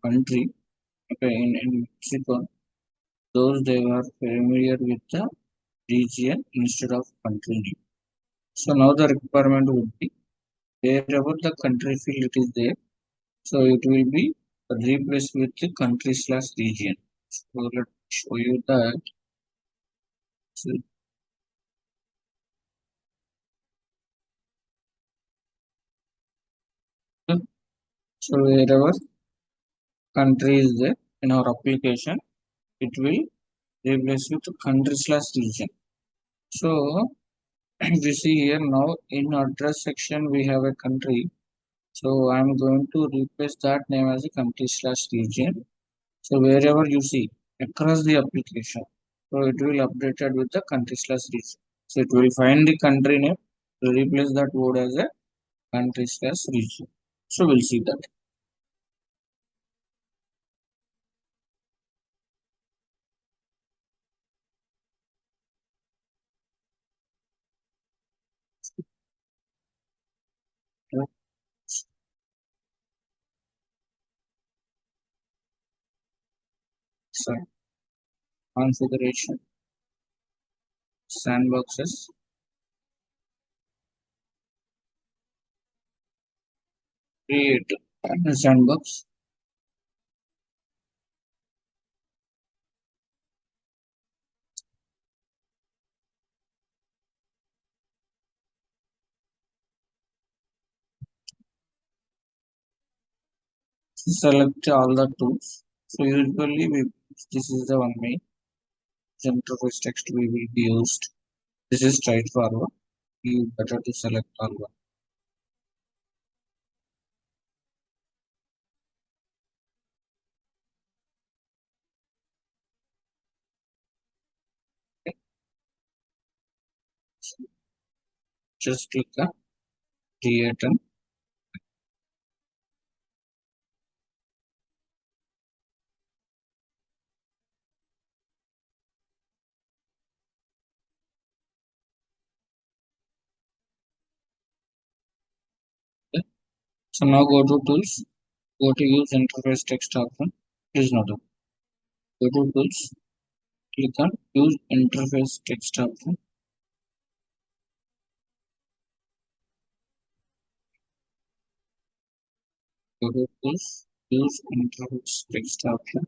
country, okay, in Mexico, those they were familiar with the region instead of country name. So now the requirement would be wherever the country field it is there, so it will be replaced with the country slash region. So let me show you that. So, so wherever country is there in our application, it will replace with country slash region. So we see here now in address section we have a country. So I'm going to replace that name as a country slash region. So wherever you see across the application, so it will updated with the country slash region. So it will find the country name to replace that word as a country slash region. So we'll see that. So configuration, sandboxes, create a sandbox, select all the tools. So usually this is the one main interface text we will be used. This is straightforward. You better to select all one. Just click on create and okay. So now go to tools, go to use interface text option. Please note that. Go to tools, click on use interface text option. Go to tools, use interface text option.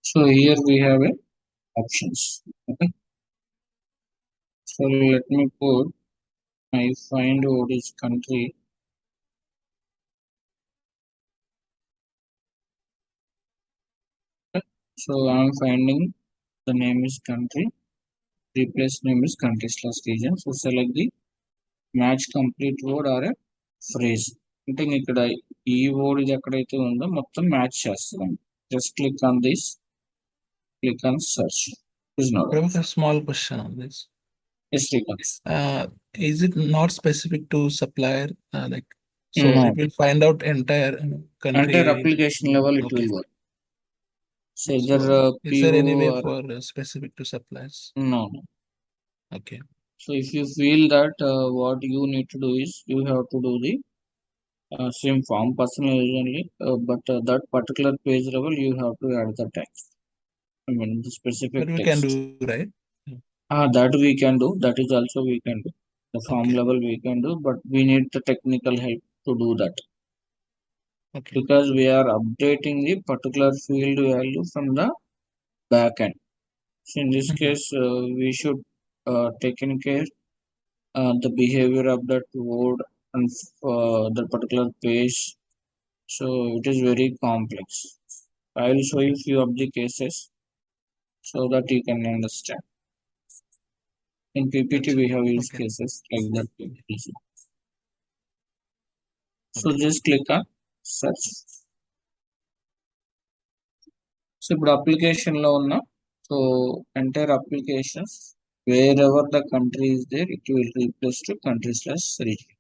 So here we have a options. Okay. So let me put I find what is country. Okay. So I'm finding the name is country. Replace name is country slash region. So select the match complete word or a phrase. అంటే ఇక్కడ ఈ word ఇది ఎక్కడైతే ఉందో మొత్తం match చేస్తున్నాం. Just click on this, click on search. Is not. I have a small question on this. Yes, click on. Is it not specific to supplier? Like, so No. it will find out entire country. Entire application level it Okay. will work. So So either is there any way PO or for specific to suppliers? no. Okay. So if you feel that what you need to do is you have to do the same form personally, but that particular page level you have to add the text. I mean the specific But we text. can do, right? That we can do. That is also we can do. The form Okay. level we can do, but we need the technical help to do that. Okay. Because we are updating the particular field value from the backend. So in this case, we should take in care the behavior of that word and the particular page. So it is very complex. I will show you few of the cases so that you can understand. In PPT, we have use Okay. cases like that. So Okay. just click on search. So ఇప్పుడు application లో ఉన్న so entire applications wherever the country is there it will replace to country slash region.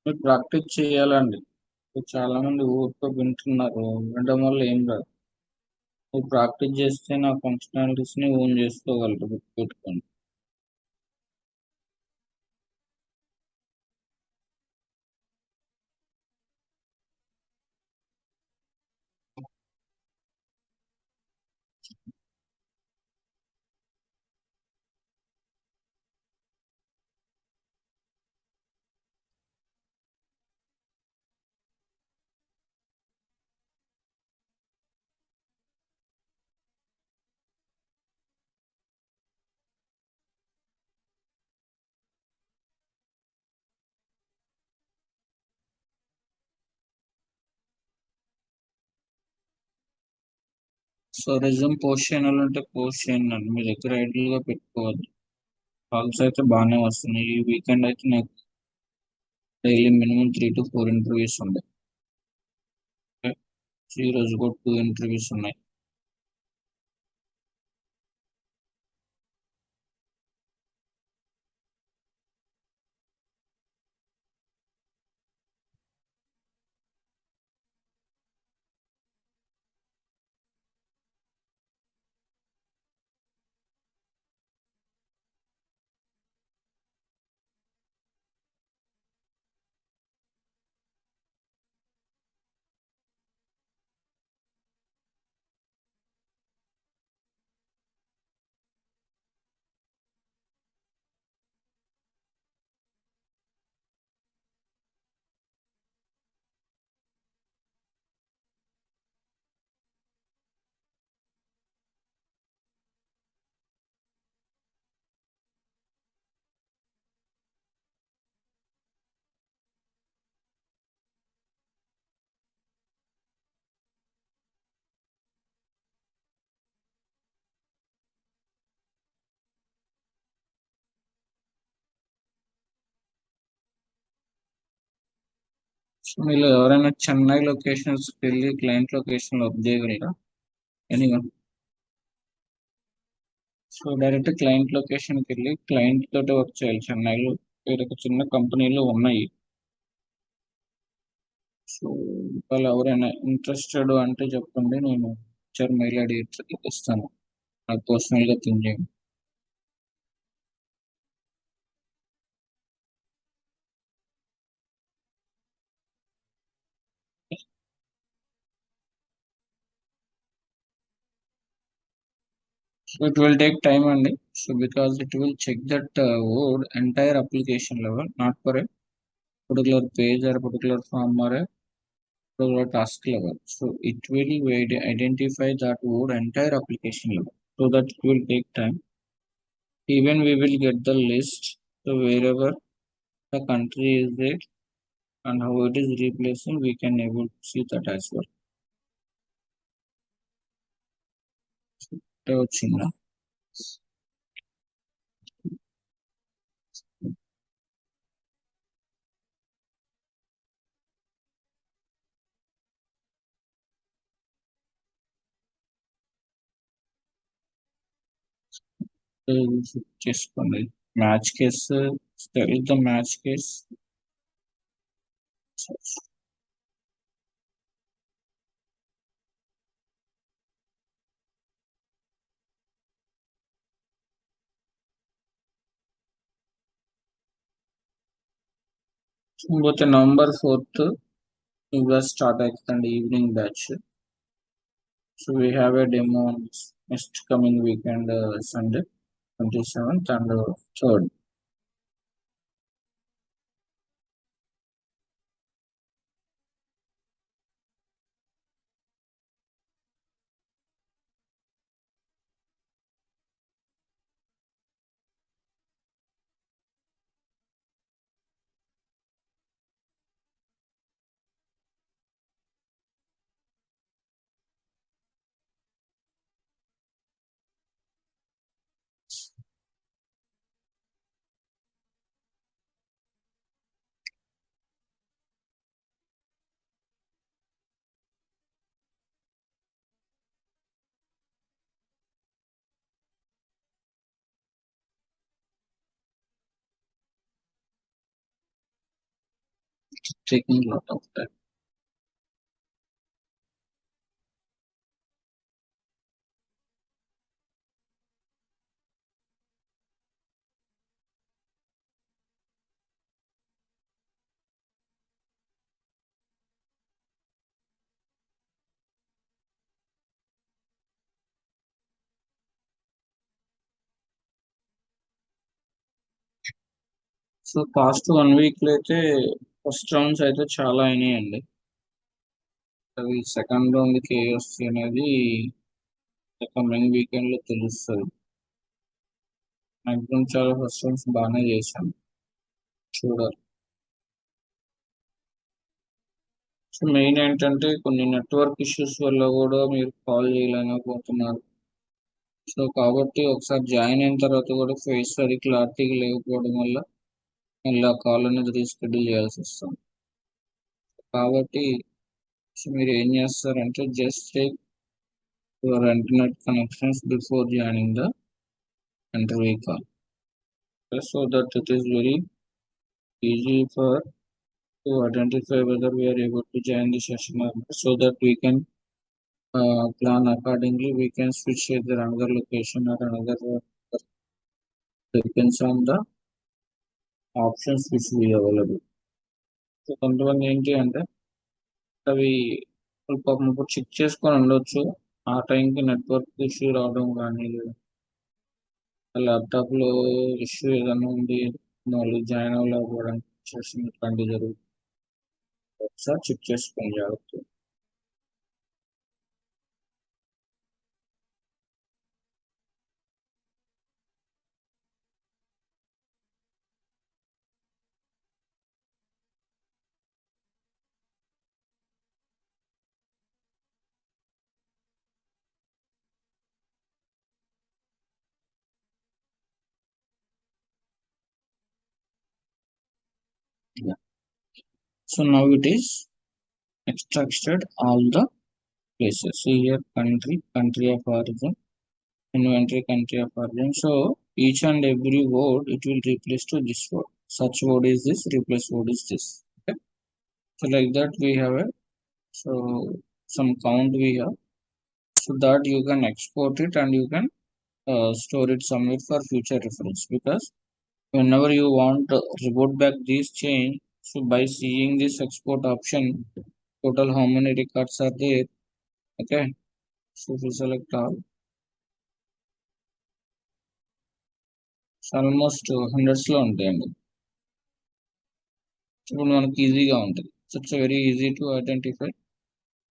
మీరు practice చేయాలండి. చాలా మంది ఊరికే వింటున్నారు, వినడం వల్ల ఏం రాదు. మీరు ప్రాక్టీస్ చేస్తే నా ఫంక్షనాలిటీస్ ని ఓన్ చేసుకోగలరు, గుర్తుపెట్టుకోండి. సో రెజ్యూమ్ పోస్ట్ చేయాలంటే పోస్ట్ చేయండి అండి. మీ దగ్గర ఐడియల్ గా పెట్టుకోవద్దు. కాల్స్ అయితే బాగానే వస్తున్నాయి. ఈ వీకెండ్ అయితే నాకు డైలీ మినిమం 3 to 4 ఇంటర్వ్యూస్ ఉన్నాయి. ఈ రోజు కూడా 2 ఇంటర్వ్యూస్ ఉన్నాయి. సో మీరు ఎవరైనా చెన్నై లొకేషన్స్ వెళ్ళి క్లయింట్ లొకేషన్ వర్క్ చేయగలరా? ఎనీవన్. సో డైరెక్ట్ క్లయింట్ లొకేషన్కి వెళ్ళి క్లయింట్ తోటి వర్క్ చేయాలి చెన్నైలో. వేరొక చిన్న కంపెనీలు ఉన్నాయి. సో వాళ్ళు ఎవరైనా ఇంట్రెస్టెడ్ అంటే చెప్పండి, నేను మెయిల్ ఐడి ఇస్తాను. నాకు పర్సనల్గా థింక్ చేయండి. So it will take time అండి. So because it will check that word entire application level, not for a particular page or a particular form or a particular task level. So it will identify that word entire application level. So that it will take time. Even we will get the list. So wherever the country is there and how it is replacing, we can able to see that as well. వచ్చిందా? చేసుకోండి. Match case, the match case. పోతే November 4th ఇంకా start అవుతుందండి evening batch. So we have a demo next coming weekend, Sunday 27th and 3rd. taking a lot of time. So past 1 week లో అయితే first rounds అయితే చాలా అయినాయండి. అవి second round కి వస్తాయి అనేది కమింగ్ వీకెండ్ లో తెలుస్తుంది. మాక్సిమం చాలా ఫస్ట్ రౌండ్స్ బాగానే చేశాం, చూడాలి. సో మెయిన్ ఏంటంటే కొన్ని నెట్వర్క్ ఇష్యూస్ వల్ల కూడా మీరు కాల్ చేయలేకపోతున్నారు. సో కాబట్టి ఒకసారి జాయిన్ అయిన తర్వాత కూడా ఫేస్ అది క్లారిటీగా లేకపోవడం వల్ల మళ్ళీ ఆ కాల్ అనేది రీషెడ్యూల్ చేయాల్సి వస్తుంది. కాబట్టి సో మీరు ఏం చేస్తారంటే just take your internet connections before joining the interview call, so that it is very easy for to identify whether we are able to join the session or not, so that we can plan accordingly. We can switch either another location or another depends on the options which we available. So కొంతమంది ఏంటి అంటే అవి పాపం ఇప్పుడు check చేసుకొని ఉండొచ్చు, ఆ టైంకి నెట్వర్క్ ఇష్యూ రావడం కానీ ల్యాప్టాప్ లో ఇష్యూ ఏదైనా ఉంది, వాళ్ళు జాయిన్ అవ్వలేకపోవడం సెషన్ ఇట్లాంటివి జరుగుతుంది. ఒకసారి చెక్ చేసుకొని జాగ్రత్త. Yeah. So now it is extracted all the places. See here country of origin, inventory, country of origin. So each and every word it will replace to this word. Such word is this, replace word is this. Okay. So like that we have a so some count we have, so that you can export it and you can store it somewhere for future reference, because whenever you want to report back this change, so by seeing this export option, total how many records are there. Okay, so if we select all, so almost hundreds లో ఉంటాయండి. ఇప్పుడు మనకి ఈజీగా ఉంటుంది. So it's very easy to identify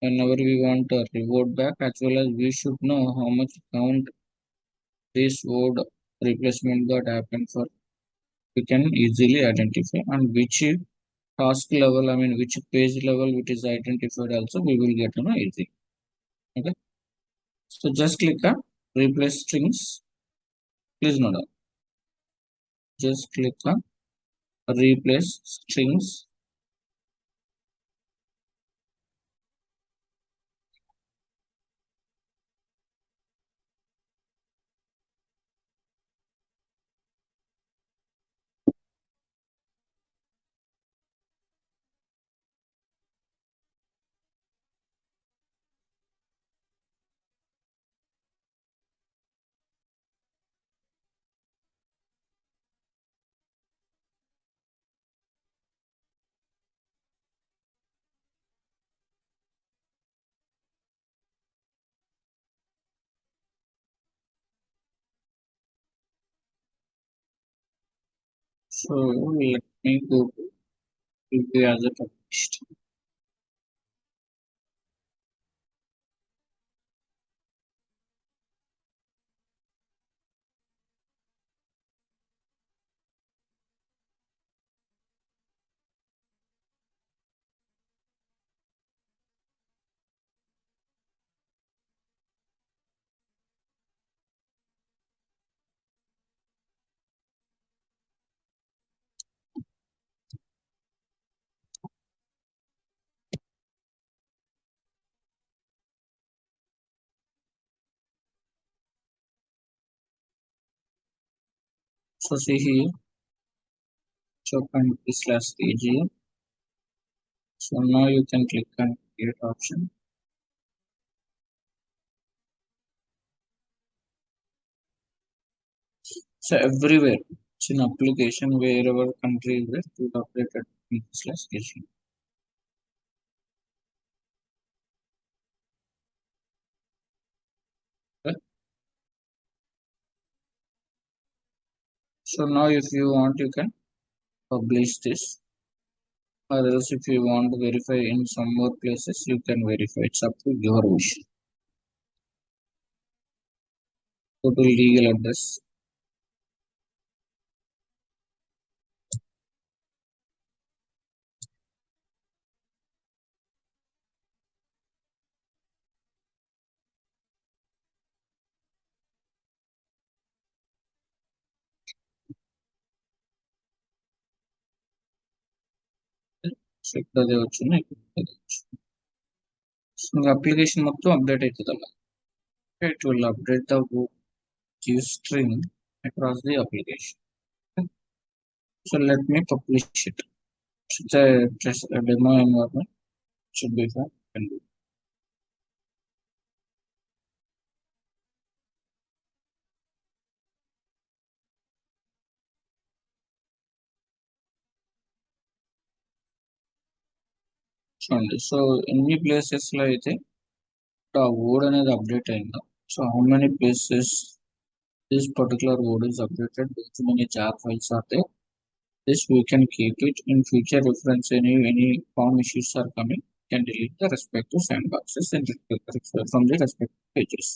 whenever we want to revert back, as well as we should know how much count this word replacement got happened for. We can easily identify, and which task level, I mean which page level it is identified also we will get to know easy. Okay, so just click on replace strings. Please note that. Just click on replace strings. So let me go to review as a published. So see here, so country slash region. So now you can click on create option. So everywhere, it's an application wherever country is there, it will update at /station. Okay. So now if you want, you can publish this. Or else if you want to verify in some more places, you can verify. It's up to your wish. Go to legal address. So ఇక్కడ అదే వచ్చింది, ఇక్కడ అదే వచ్చింది. So application మొత్తం update అవుతుంది అలా. It will update the queue string across the application. So let me publish it. It's just a demo environment. Should be fine. Can do. చూడండి, సో ఎన్ని ప్లేసెస్ లో అయితే ఆ వర్డ్ అనేది అప్డేట్ అయిందో, so how many places this particular word is updated, how many jar files are there. This we can keep it in future reference. Any form issues are coming, can delete the respective sandboxes and from the respective pages.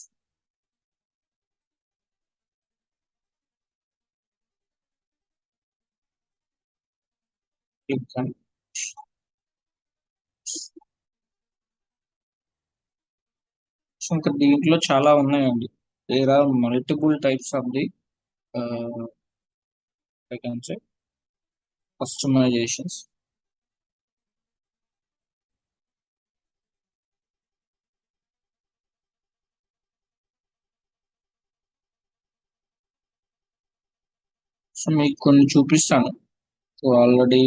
Click on. So ఇంకా దీంట్లో చాలా ఉన్నాయండి. There are multiple types of the I can say customizations. So మీకు కొన్ని చూపిస్తాను. So already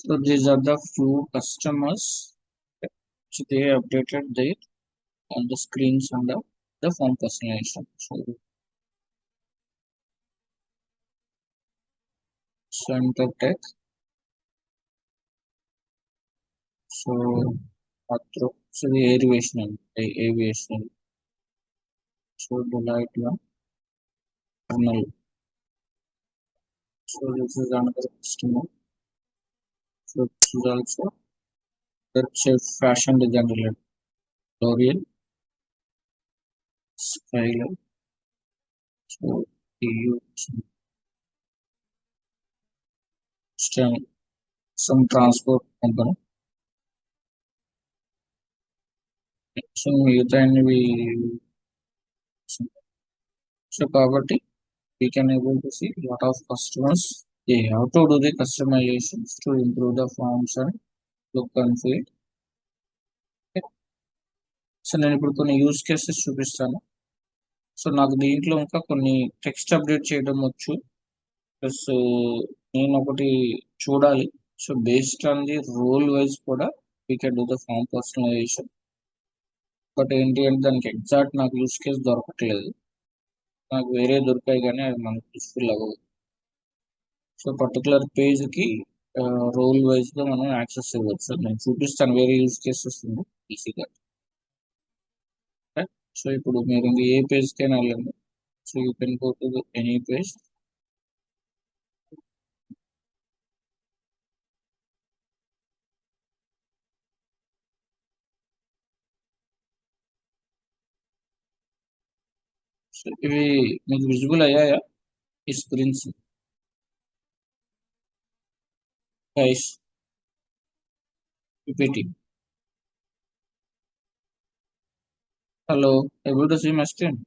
so these are the few customers. So they updated their on the screens under the form personalization. So center tech. So so the aviation, aviation. So the light one. Kernel. So this is another customer. So this is also that's a fashion design related. L'Oreal, Skyline. So EU, some transport company. So మిగతా అన్ని so కాబట్టి we can able to see lot of customers. They have to do the customizations to improve the forms and look and feel. So నేను ఇప్పుడు కొన్ని use cases చూపిస్తాను. So నాకు దీంట్లో ఇంకా కొన్ని టెక్స్ట్ అప్డేట్ చేయడం వచ్చు, ప్లస్ నేను ఒకటి చూడాలి. So based on the role wise కూడా we can do the form personalization. But ఏంటి అంటే దానికి ఎగ్జాక్ట్ నాకు యూస్ కేస్ దొరకట్లేదు. నాకు వేరే దొరికాయి కానీ అది మనకు యూస్ఫుల్ అవ్వదు. సో పర్టికులర్ పేజ్కి రోల్ వైజ్గా మనం యాక్సెస్ ఇవ్వచ్చు. నేను చూపిస్తాను వేరే యూస్ కేసెస్ ఉంది ఈజీగా. సో ఇప్పుడు మీరు ఏ పేజ్కైనా వెళ్ళండి. So you can go to any page. So ఇవి మీకు విజిబుల్ అయ్యాయా ఈ screens? Guys PPT. Hello, able to see my screen?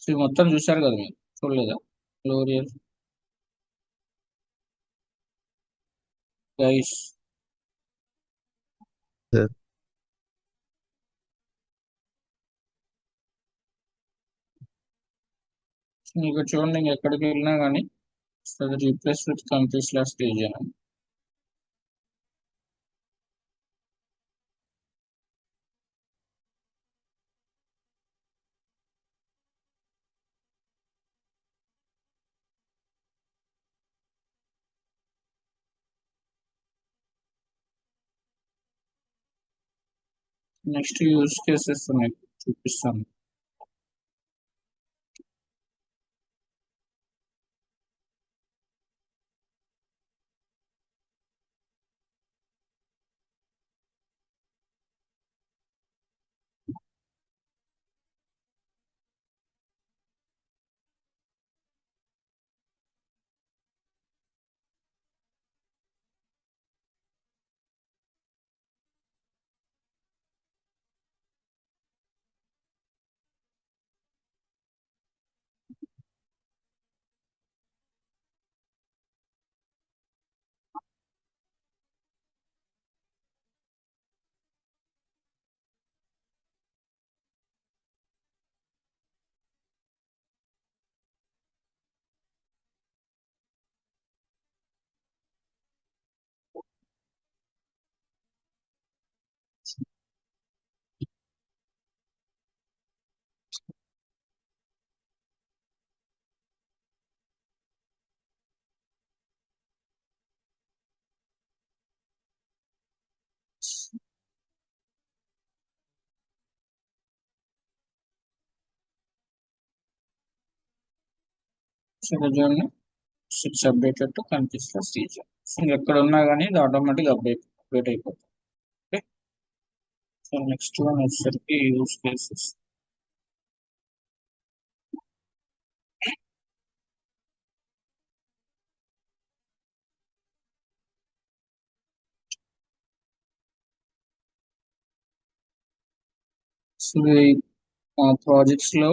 So ఇవి మొత్తం చూశారు కదా మీరు, చూడలేదా? L'Oreal guys. Sir. ఇక్కడ చూడండి, ఎక్కడికి వెళ్ళినా కానీ replace with country/region. Next use cases ఉన్నాయి, చూపిస్తాను. సో ఇక్కడ చూడండి, 6 అప్డేటెడ్ టు country/region. సో ఎక్కడ ఉన్నా కానీ ఇది ఆటోమేటిక్ అప్డేట్ అయిపోతుంది. ఓకే, సో నెక్స్ట్ వన్ వచ్చేసరికి యూజ్ కేసెస్. సో ఈ ప్రాజెక్ట్స్ లో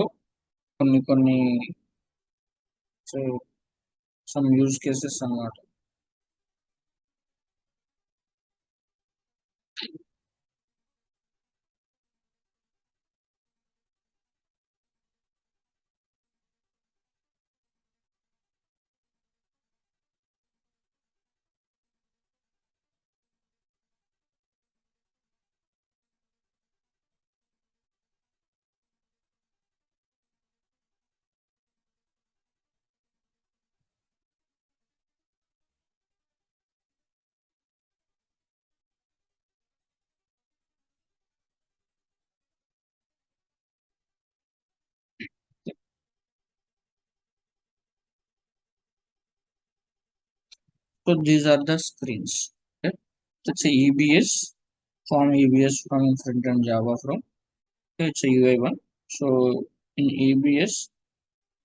కొన్ని సో సమ్ యూజ్ కేసెస్ అన్నమాట. So these are the screens. Okay, it's a EBS from EBS from front end Java from. Okay, it's a UI one. So in EBS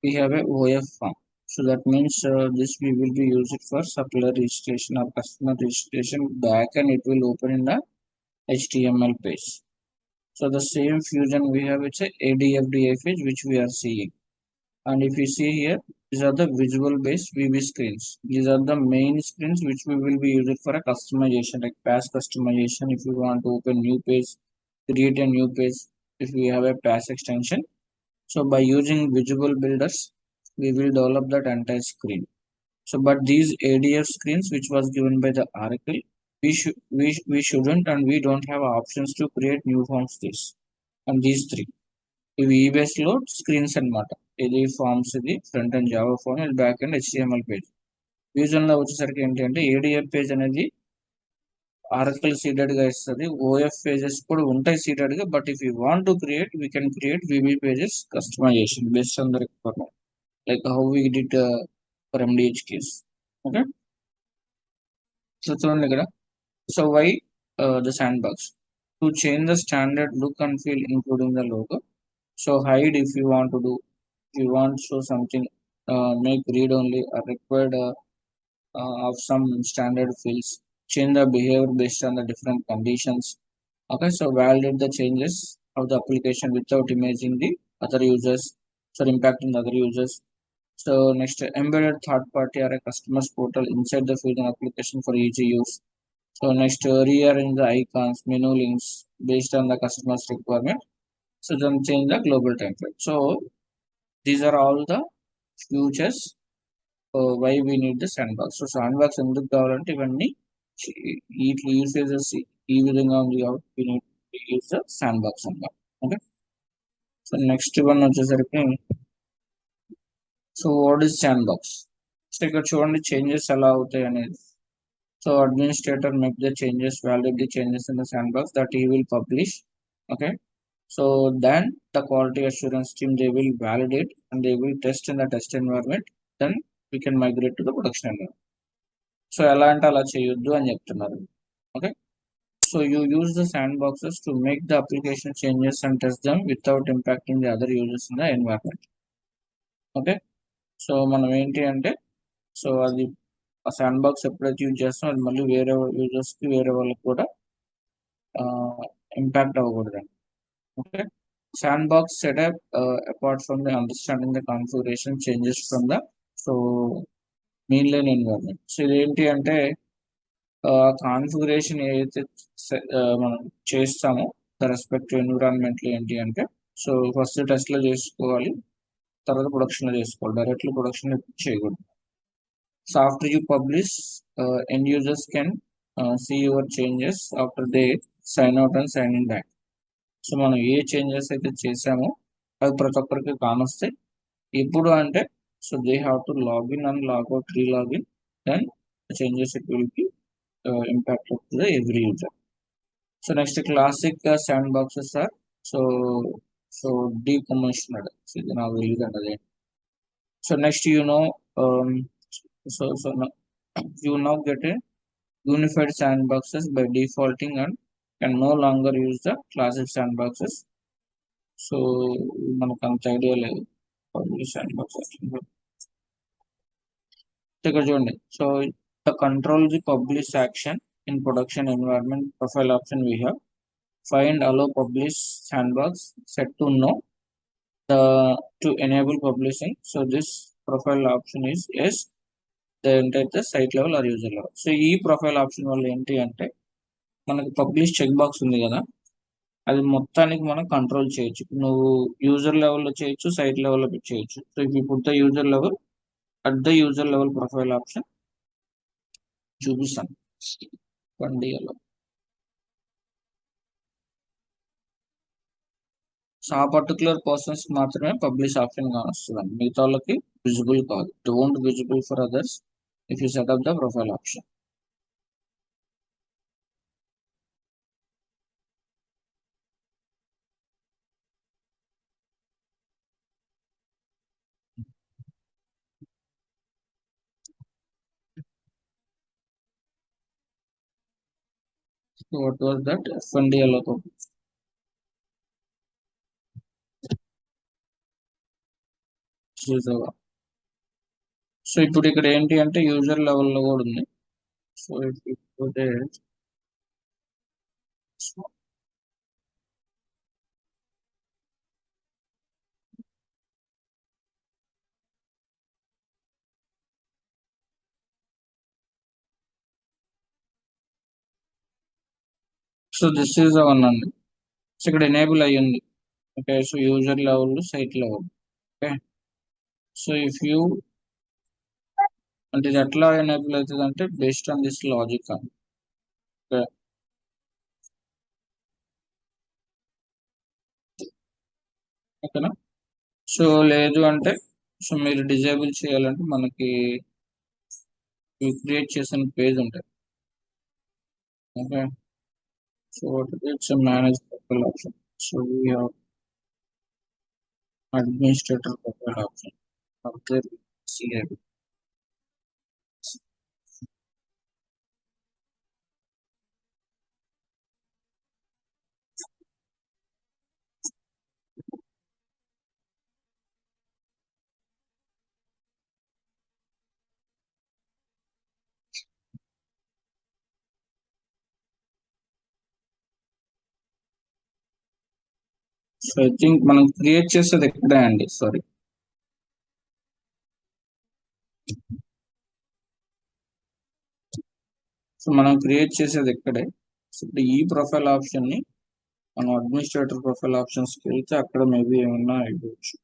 we have a OF form. So that means this we will be used for supplier registration or customer registration back, and it will open in the HTML page. So the same fusion we have, it's a ADF page which we are seeing. And if you see here, these are the visual based VB screens. These are the main screens which we will be using for a customization, like page customization. If you want to open new page, create a new page, if we have a page extension. So by using visual builders, we will develop that entire screen. So but these ADF screens which was given by the Oracle, we shouldn't, and we don't have options to create new forms this and these three. ఇవి ఈబేస్ లో screens అన్నమాట. ఇది forms, ఇది front end Java form, ఇది back end HTML page. Fusion లో వచ్చేసరికి ఏంటి అంటే ADF పేజ్ అనేది ఆర్కల్ సీటెడ్ గా ఇస్తుంది. OF పేజెస్ కూడా ఉంటాయి సీటెడ్ గా, but if you want to create we can create VB pages customization based on the requirement, like how we did for MDH case. Okay, so చూడండి ఇక్కడ. So why the sandbox to change the standard look and feel including the logo. So hide if you want to do, if you want to show something, make read only or required of some standard fields. Change the behavior based on the different conditions. Okay, so validate the changes of the application without imaging the other users, so impacting the other users. So next, embedded third party or a customer's portal inside the field and application for easy use. So next, rearrange the icons, menu links based on the customer's requirement. So then change the global template. So these are all the features why we need the sandbox. So sandbox ఎందుకు కావాలంటే ఇవన్నీ వీటి usages ఈ విధంగా ఉంది కాబట్టి we need to use the sandbox అన్నమాట. Okay, so next one వచ్చేసరికి, so what is sandbox. So ఇక్కడ చూడండి చేంజెస్ ఎలా అవుతాయి అనేది. So administrator make the changes, validate the changes in the sandbox that he will publish. Okay, so then the quality assurance team, they will validate and they will test in the test environment. Then we can migrate to the production environment. So ఎలా అంటే అలా చేయొద్దు అని చెప్తున్నారు. Okay, so you use the sandboxes to make the application changes and test them without impacting the other users in the environment. Okay, so మనం ఏంటి అంటే, so అది ఆ శాండ్ బాక్స్ ఎప్పుడైతే యూజ్ చేస్తాం అది మళ్ళీ వేరే యూజర్స్కి వేరే వాళ్ళకి కూడా ఇంపాక్ట్ అవ్వకూడదండి. Okay, sandbox setup apart from the understanding the configuration changes from the so main line environment. So ఇదేంటి అంటే కాన్ఫిగరేషన్ ఏదైతే మనం చేస్తామో ద రెస్పెక్టివ్ ఎన్విరాన్మెంట్లో ఏంటి అంటే, సో ఫస్ట్ టెస్ట్లో చేసుకోవాలి, తర్వాత ప్రొడక్షన్లో చేసుకోవాలి, డైరెక్ట్లీ ప్రొడక్షన్ చేయకూడదు. So after you publish, end users can see your changes after they sign out and sign in back. So మనం ఏ చేంజెస్ అయితే చేసామో అవి ప్రతి ఒక్కరికి కానొస్తాయి. ఎప్పుడు అంటే, so they have to login and logout, relogin, then changes it will be impact to the every user. So next classic sandboxes are so so decommissioned. So ఇది నాకు తెలియదు అండి. So next so now you now get a unified sandboxes by defaulting and can no longer use the classic sandboxes. So మనకు అంత idea లేదు sandboxes. ఇక్కడ చూడండి, so the control the publish action in production environment profile option we have find allow publish sandbox set to no to enable publishing. So this profile option is yes, ఏంటైతే site level or user level. So ఈ profile option వల్ల ఏంటి అంటే, మనకి publish check box ఉంది కదా, అది మొత్తానికి మనం కంట్రోల్ చేయొచ్చు. నువ్వు యూజర్ లెవెల్లో చేయొచ్చు, సైట్ లెవెల్లో చేయొచ్చు. So if you put the user level, at the user level profile option చూపిస్తాను పండియలో. సో ఆ పర్టికులర్ పర్సన్స్ మాత్రమే పబ్లిష్ ఆప్షన్ కానొస్తుందండి, మిగతా వాళ్ళకి విజిబుల్ కాదు. Don't visible for others if you setup the profile option. So what was that FNDLO? So ఇప్పుడు ఇక్కడ ఏంటి అంటే యూజర్ లెవెల్లో కూడా ఉంది. సో ఇప్పుడు సో దిస్ ఈజ్ వన్ అండి. సో ఇక్కడ ఎనేబుల్ అయ్యింది. Okay, so user level, site level. Okay, so if you అంటే ఇది ఎట్లా ఎనేబుల్ అవుతుంది అంటే బేస్డ్ ఆన్ దిస్ లాజిక్ అండి. ఓకే, ఓకేనా. సో లేదు అంటే, సో మీరు డిజేబుల్ చేయాలంటే మనకి క్రియేట్ చేసిన పేజ్ ఉంటుంది. Okay, so it's manage profile option. So we have administrator profile option. CID. So I think మనం క్రియేట్ చేసేది ఎక్కడే అండి, సారీ. సో మనం క్రియేట్ చేసేది ఇక్కడే. సో ఇప్పుడు ఈ ప్రొఫైల్ ఆప్షన్ని మనం అడ్మినిస్ట్రేటర్ ప్రొఫైల్ ఆప్షన్స్కి వెళ్తే అక్కడ మేబీ ఏమన్నా ఇవ్వచ్చు.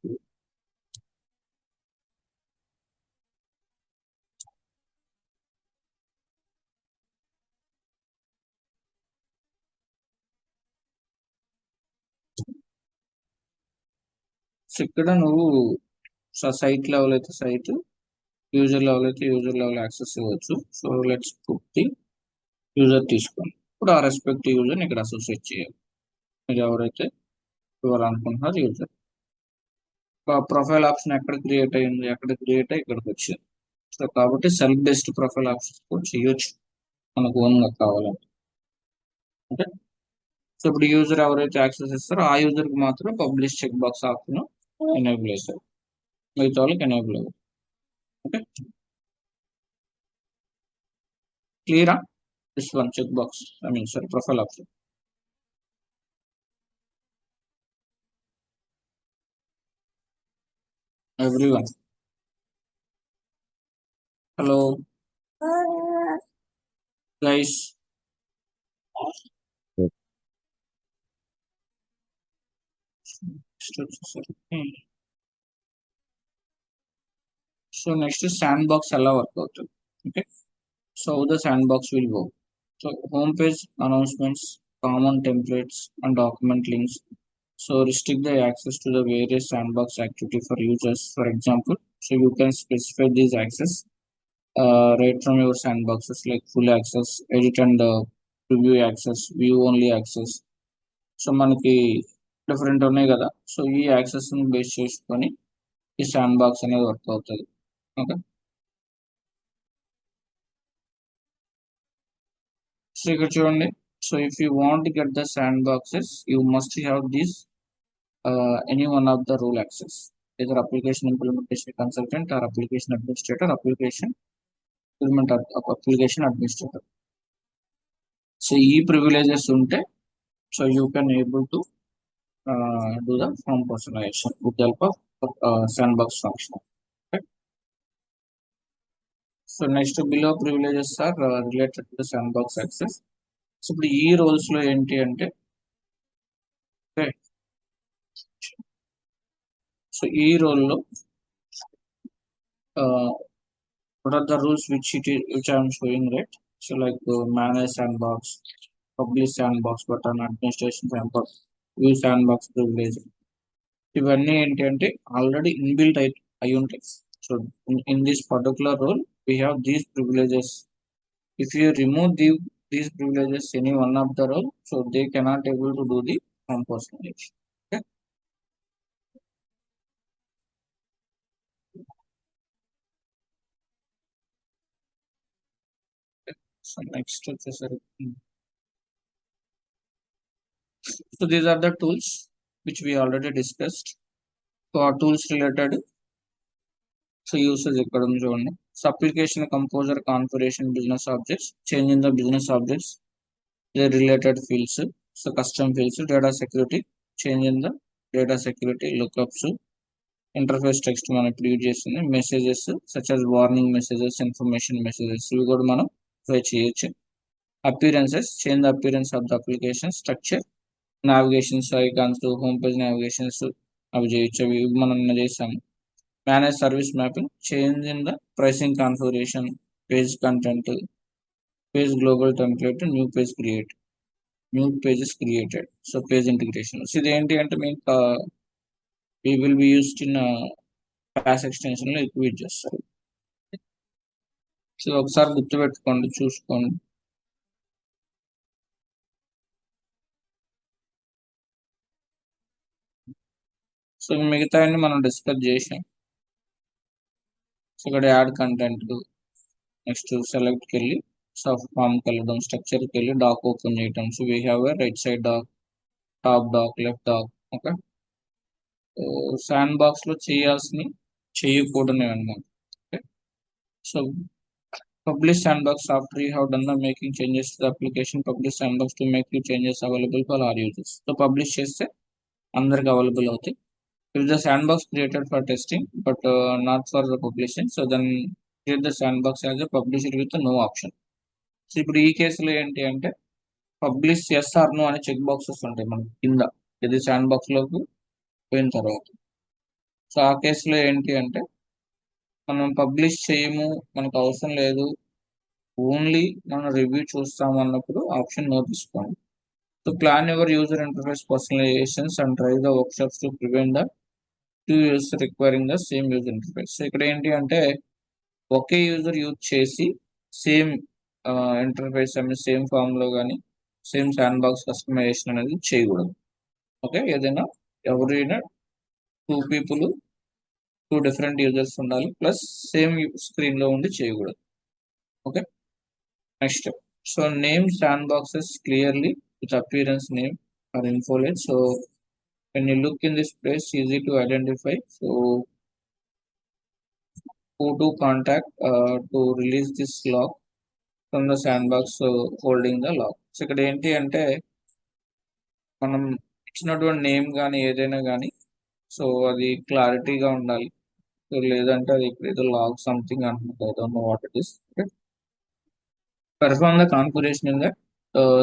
సో ఇక్కడ నువ్వు సైట్ లెవెల్ అయితే సైట్, యూజర్ లెవెల్ అయితే యూజర్ లెవెల్ యాక్సెస్ ఇవ్వచ్చు. So let's put the user తీసుకోండి. ఇప్పుడు ఆ రెస్పెక్టివ్ యూజర్ని ఇక్కడ అసోసియేట్ చేయాలి. మీరు ఎవరైతే ఇవ్వాలనుకుంటున్నారు యూజర్. ప్రొఫైల్ ఆప్షన్ ఎక్కడ క్రియేట్ అయ్యింది, ఎక్కడ క్రియేట్ అయ్యి ఇక్కడికి వచ్చింది. సో కాబట్టి సెల్ఫ్ బేస్డ్ ప్రొఫైల్ ఆప్షన్స్ కూడా చేయొచ్చు మనకు ఓన్గా కావాలంటే. ఓకే. సో ఇప్పుడు యూజర్ ఎవరైతే యాక్సెస్ ఇస్తారో ఆ యూజర్కి మాత్రం publish checkbox option enable చేస్తారు, మిగతా వాళ్ళకి ఎనేబుల్ అవ్వదు. ఓకే, క్లియరా? This one checkbox, I mean sorry profile option. Everyone, hello guys. So next sandbox ఎలా వర్క్ అవుతుంది. Okay, so the sandbox will go. So homepage announcements, common templates and document links. So restrict the access to the various sandbox activity for users. For example, so you can specify these access right from your sandboxes like full access, edit and preview access, view only access. So మనకి different ఉన్నాయి కదా. So ఈ access ని base చేసుకొని ఈ sand box అనేది work అవుతుంది. Okay, so ఇక్కడ చూడండి. So if you want get the sand boxes you must have this any one of the role access, either application implementation consultant or application administrator, application administrator. So ఈ privileges ఉంటే so you can able to do the form personalization with the help of sandbox function. Okay. So next below privileges are related to the sandbox access. So ఇప్పుడు ఈ roles లో ఏంటి అంటే, okay, so ఈ role లో what are the rules which I am showing, right? So like manage sandbox, publish sandbox button, administration sandbox, view sandbox privilege. ఇవన్నీ ఏంటి అంటే ఆల్రెడీ ఇన్బిల్ట్ అయి ఉంటాయి. So in this particular role we have these privileges. If you remove these privileges any one of the role, so they cannot able to do the form personalization. Okay. So next వచ్చేసరికి so these are the tools which we already discussed. So our tools related, so usage ఇక్కడ ఉంది చూడండి. So application composer configuration business objects, changing the business objects, the related fields, so custom fields, data security, changing the data security lookups, interface text మనం ఇప్పుడు use చేస్తుంది, messages such as warning messages, information messages, ఇవి కూడా మనం try చేయొచ్చు. Appearances, change the appearance of the application structure, navigations, icons, home page navigations అవి చేయొచ్చు, అవి మనం చేసాము. Manage service mapping, change in the pricing configuration, page content, page global template, new pages created, so page integration. So ఇది ఏంటి అంటే మీకు we will be used in pass extension లో ఎక్కువ యూజ్ చేస్తారు. సో ఒకసారి గుర్తుపెట్టుకోండి, చూసుకోండి. సో మిగతా అన్ని మనం డిస్కస్ చేసాం. సో ఇక్కడ యాడ్ కంటెంట్, నెక్స్ట్ సెలెక్ట్కి వెళ్ళి సబ్ ఫామ్కి వెళ్ళడం, స్ట్రక్చర్కి వెళ్ళి డాక్ ఓపెన్ చేయటం. So we have a right side dock, top dock, left dock. Okay, sandbox లో చేయాల్సిన చేయకూడనివి అన్నమాట. Okay, so publish sandbox after you have done the making changes to the application. Publish sandbox to make you changes available for all users. So publish చేస్తే అందరికి available అవుతాయి. If the sandbox created for testing but not for the publishing, so then create the sandbox as a publisher with no option. So ఇప్పుడు ఈ కేసులో ఏంటి అంటే publish yes are no అనే check boxes ఉంటాయి మనకి కింద, ఇది శాండ్ బాక్స్ లోకి పోయిన తర్వాత. సో ఆ కేసులో ఏంటి అంటే మనం పబ్లిష్ చేయము, మనకు అవసరం లేదు, ఓన్లీ మనం రివ్యూ చూస్తాం అన్నప్పుడు ఆప్షన్ నో తీసుకోండి. So plan your user interface personalizations and drive the workshops to prevent the two users requiring the same user interface. So ఇక్కడ ఏంటి అంటే ఒకే యూజర్ యూజ్ చేసి సేమ్ ఇంటర్ఫేస్ అనేది సేమ్ ఫామ్ లో కానీ సేమ్ శాండ్ బాక్స్ కస్టమైజేషన్ అనేది చేయకూడదు. ఓకే, ఏదైనా ఎవరైనా two people two different users ఉండాలి, ప్లస్ సేమ్ స్క్రీన్ లో ఉండి చేయకూడదు. Okay, next. So name sand boxes clearly with appearance name or infolate. So when you look in this place, easy to identify. So who to contact to release this lock from the sandbox holding the lock. So ఇక్కడ ఏంటి అంటే మనం ఇచ్చినటువంటి name కానీ ఏదైనా కానీ so అది క్లారిటీగా ఉండాలి. సో లేదంటే అది ఇక్కడ ఏదో లాగ్ సంథింగ్ అంటున్నారు, I don't know what it is. Perform the configuration in the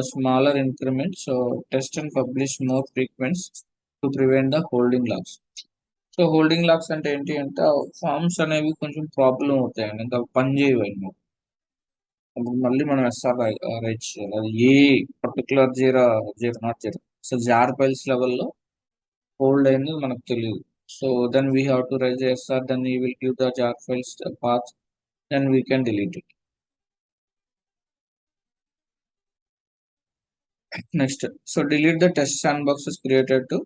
smaller increments. So test and publish more frequency to prevent the holding locks. So holding lakhs అంటే ఏంటి అంటే ఫార్మ్స్ అనేవి కొంచెం ప్రాబ్లం అవుతాయండి, ఇంకా పని చేయవు. అప్పుడు మళ్ళీ మనం ఎస్ఆర్ రైట్ చేయాలి, అది ఏ particular zero zero not zero. So jar files లెవెల్లో హోల్డ్ అయింది మనకు తెలియదు. So then we have to raise SR, then we will give the jar files path, then we can delete it. Next, so delete the test sandboxes created to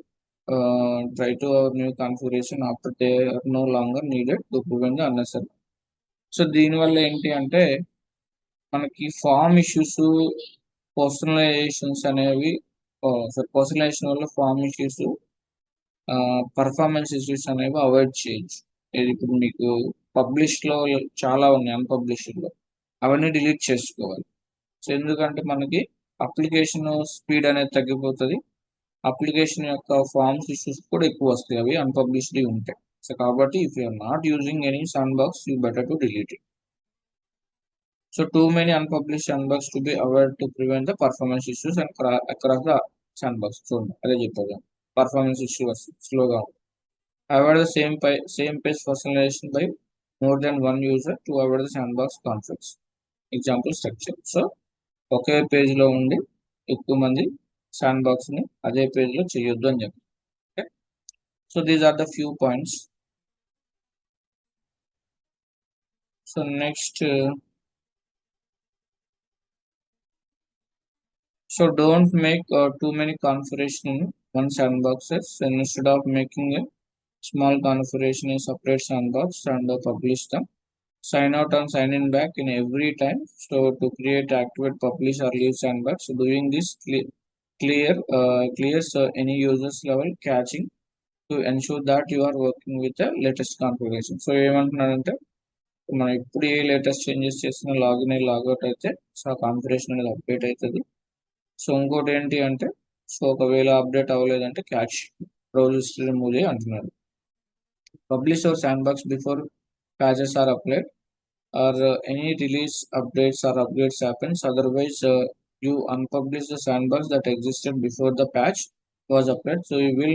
try to our new configuration after they are no longer needed to prevent the unnecessary. So దీనివల్ల ఏంటి అంటే మనకి form issues, పర్సనలైజేషన్స్ అనేవి, personalisation వల్ల form issues, performance issues అనేవి avoid చేయొచ్చు. ఇది ఇప్పుడు మీకు పబ్లిష్ లో చాలా ఉన్నాయి, అన్పబ్లిష్డ్ లో అవన్నీ డిలీట్ చేసుకోవాలి. సో ఎందుకంటే మనకి అప్లికేషన్ స్పీడ్ అనేది తగ్గిపోతుంది, అప్లికేషన్ యొక్క ఫార్మ్స్ ఇష్యూస్ కూడా ఎక్కువ వస్తాయి అవి అన్పబ్లిష్డ్ ఉంటాయి. సో కాబట్టి if you're not using any sandbox, you better to delete it. So too many unpublished sandbox to be avoid to prevent the performance issues and across the sandbox. చూడండి అదే చెప్పారు, performance issue వస్తుంది స్లోగా. Avoid the same page personalization by more than one user to avoid the sandbox conflicts. Example structure. So ఒకే page లో ఉండి ఎక్కువ మంది శాండ్ బాక్స్ ని అదే పేజ్ లో చేయొద్దు అని చెప్పి. Okay, so these are the few points. So next, so don't make too many configuration in one sandboxes. And instead of making a small configuration in separate sandbox and publish them, sign out and sign in back in every time. So to create, activate, publish or leave sandbox. So doing this clears any users level caching to ensure that you are working with the latest configuration. So ఏమంటున్నారంటే మనం ఇప్పుడు ఏ latest changes చేసిన login అయ్యి logout అయితే so ఆ configuration అనేది update అవుతుంది. సో ఇంకోటి ఏంటి అంటే సో ఒకవేళ అప్డేట్ అవ్వలేదంటే క్యాచ్ బ్రౌజ్ హిస్టరీ రిమూవ్ చేయి అంటున్నారు. Publish our sandbox before patches are applied or any release updates or updates happens, otherwise you unpublish the sandbox that existed before the patch was applied. So you will